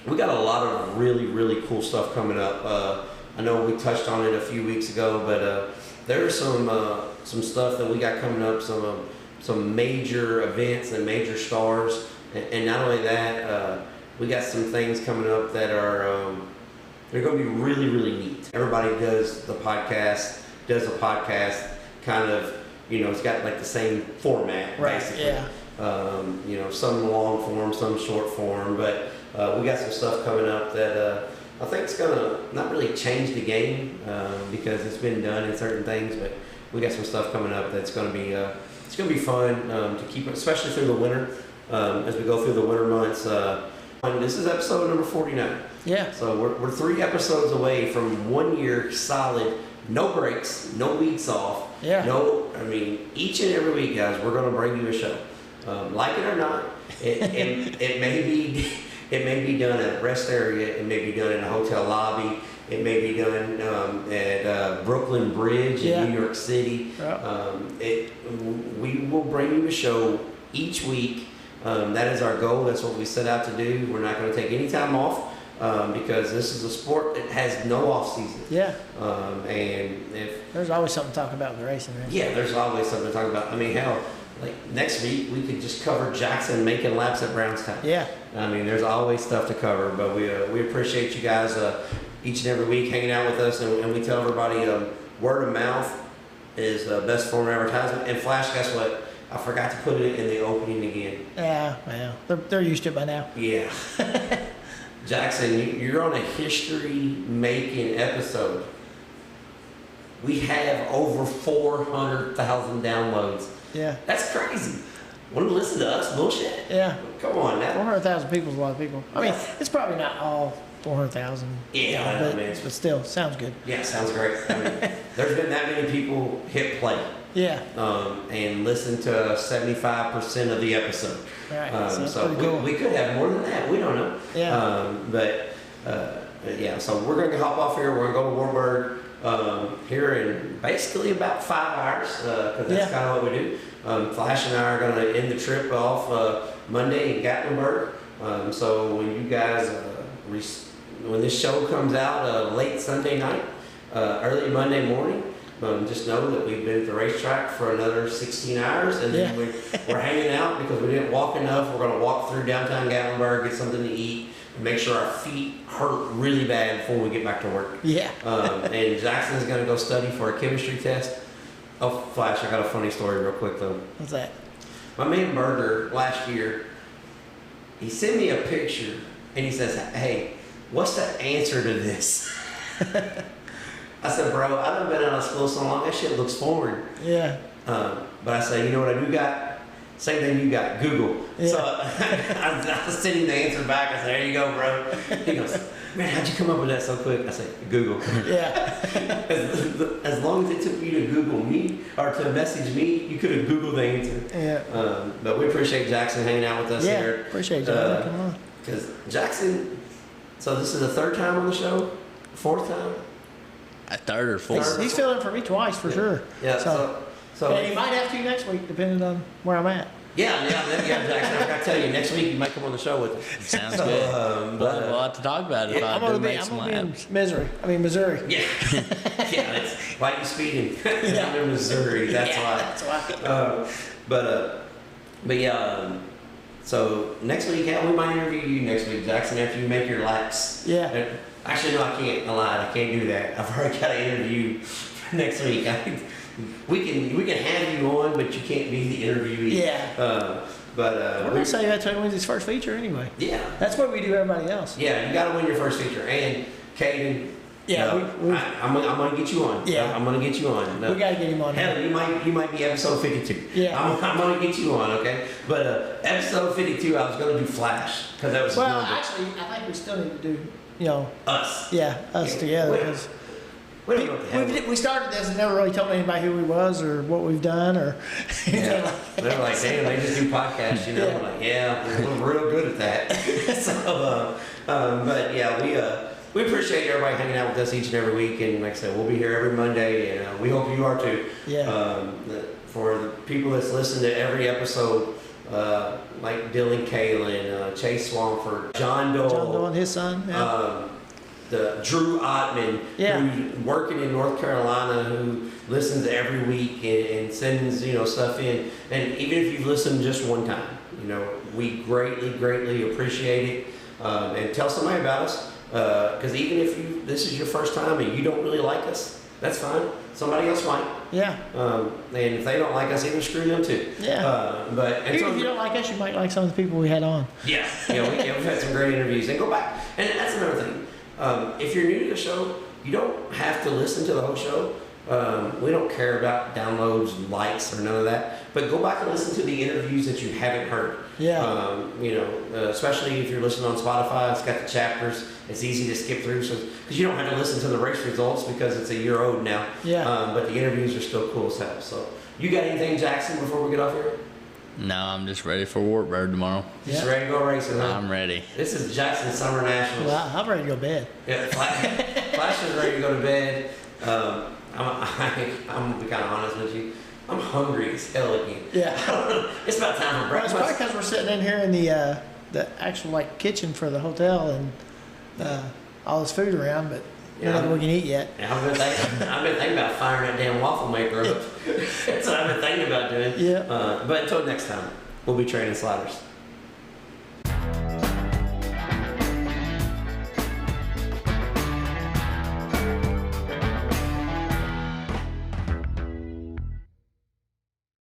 we got a lot of really, really cool stuff coming up. I know we touched on it a few weeks ago, but there's some stuff that we got coming up, some some major events and major stars, and not only that, we got some things coming up that are they're going to be really, really neat. Everybody does the podcast kind of, it's got like the same format, basically. Yeah. Some long form, some short form, but we got some stuff coming up that I think it's going to not really change the game because it's been done in certain things, but we got some stuff coming up that's going to be it's going to be fun to keep, especially through the winter as we go through the winter months. And this is episode number 49. Yeah. So we're 3 episodes away from 1 year solid, no breaks, no weeks off. Yeah. Each and every week, guys, we're going to bring you a show. Like it or not, it may be done at a rest area, it may be done in a hotel lobby, it may be done at Brooklyn Bridge in New York City. Yeah. We will bring you a show each week. That is our goal. That's what we set out to do. We're not going to take any time off because this is a sport that has no off season. Yeah. And if there's always something to talk about in the racing, right? Yeah, there's always something to talk about. Hell, like next week we could just cover Jackson making laps at Brownstown. Yeah. There's always stuff to cover, but we appreciate you guys each and every week hanging out with us, and we tell everybody word of mouth is the best form of advertisement. And Flash, guess what? I forgot to put it in the opening again. Yeah, well, they're used to it by now. Yeah. Jackson, you're on a history-making episode. We have over 400,000 downloads. Yeah. That's crazy. Want to listen to us bullshit? Yeah. Come on now. 400,000 people is a lot of people. It's probably not all 400,000. Yeah, but still, sounds good. Yeah, sounds great. There's been that many people hit play. Yeah. And listen to 75% of the episode. Right. So cool. we could have more than that. We don't know. Yeah. Yeah, so we're going to hop off here. We're going to go to Wartburg here in basically about 5 hours because that's kind of what we do. Flash and I are going to end the trip off Monday in Gatlinburg. So when you guys, when this show comes out late Sunday night, early Monday morning, just know that we've been at the racetrack for another 16 hours, and then we're hanging out because we didn't walk enough. We're going to walk through downtown Gatlinburg, get something to eat, and make sure our feet hurt really bad before we get back to work. Yeah. And Jackson's going to go study for a chemistry test. Oh, Flash, I got a funny story real quick, though. What's that? My man Burger, last year, he sent me a picture, and he says, "Hey, what's the answer to this?" I said, "Bro, I haven't been out of school so long, that shit looks foreign." Yeah. But I said, you know what I do got? Same thing you got, Google. Yeah. So I was sending the answer back. I said, "There you go, bro." He goes, "Man, how'd you come up with that so quick?" I said, "Google." Yeah. As long as it took you to Google me or to message me, you could have Googled the answer. Yeah. But we appreciate Jackson hanging out with us here. Yeah, appreciate you. Come on. Because Jackson, so this is the 3rd time on the show? 4th time? A 3rd or 4th. He's filling for me twice for sure. Yeah. So and he might have to next week, depending on where I'm at. Yeah, Jackson. I got to tell you, next week you might come on the show with us. Sounds good. We'll have to talk about it if I do make some laps. I'm in Missouri. Yeah. Yeah, that's why you speeding. I'm in Missouri. That's why. That's why. But yeah. So next week, we might interview you next week, Jackson, after you make your laps. Yeah. Actually, no, I can't. I lied. I can't do that. I've already got an interview next week. We can have you on, but you can't be the interviewee. Yeah. We're gonna say that Tony wins his first feature anyway. Yeah. That's what we do everybody else. Yeah, you got to win your first feature. And Caden. Yeah. I'm gonna get you on. Yeah. I'm gonna get you on. We gotta get him on. Hell, you might be episode 52. Yeah. I'm gonna get you on, okay? But episode 52, I was gonna do Flash because that was actually, I think we still need to do, us. Yeah, us together. Because we don't know what the hell. we started this and never really told anybody who we was or what we've done or. Yeah. They're like, damn, they just do podcasts, you know. Yeah. I'm like, yeah, we're real good at that. So, but yeah, we appreciate everybody hanging out with us each and every week, and like I said, we'll be here every Monday, and we hope you are too. Yeah. For the people that's listened to every episode, like Dylan Kalin, Chase Swampford, John Dole and his son. Yeah. the Drew Ottman, Yeah. who's working in North Carolina, who listens every week and sends stuff in. And even if you've listened just one time, we greatly appreciate it. And tell somebody about us, because even if this is your first time and you don't really like us, that's fine. Somebody else might. Yeah. And if they don't like us, even screw them too. Yeah. And Even if you don't like us, you might like some of the people we had on. yeah, we've had some great interviews. And go back. And that's another thing. If you're new to the show, you don't have to listen to the whole show. We don't care about downloads, likes, or none of that. But go back and listen to the interviews that you haven't heard. Yeah. Especially if you're listening on Spotify, it's got the chapters. It's easy to skip through, because you don't have to listen to the race results because it's a year old now. Yeah. But the interviews are still cool as hell. So, you got anything, Jackson, before we get off here? No, I'm just ready for Wartburg tomorrow. Just Yeah. ready to go racing, huh? I'm ready. This is Jackson Summer Nationals. Well, I'm ready to go to bed. Yeah, Flash is ready to go to bed. I'm gonna be kind of honest with you. I'm hungry as hell again. Yeah. It's about time for Well, it's probably breakfast. because we're sitting in here in the actual kitchen for the hotel and all this food around, but Yeah. nothing we can eat yet. And I've been thinking about firing that damn waffle maker up. That's what I've been thinking about doing. Yeah. But until next time, we'll be training sliders.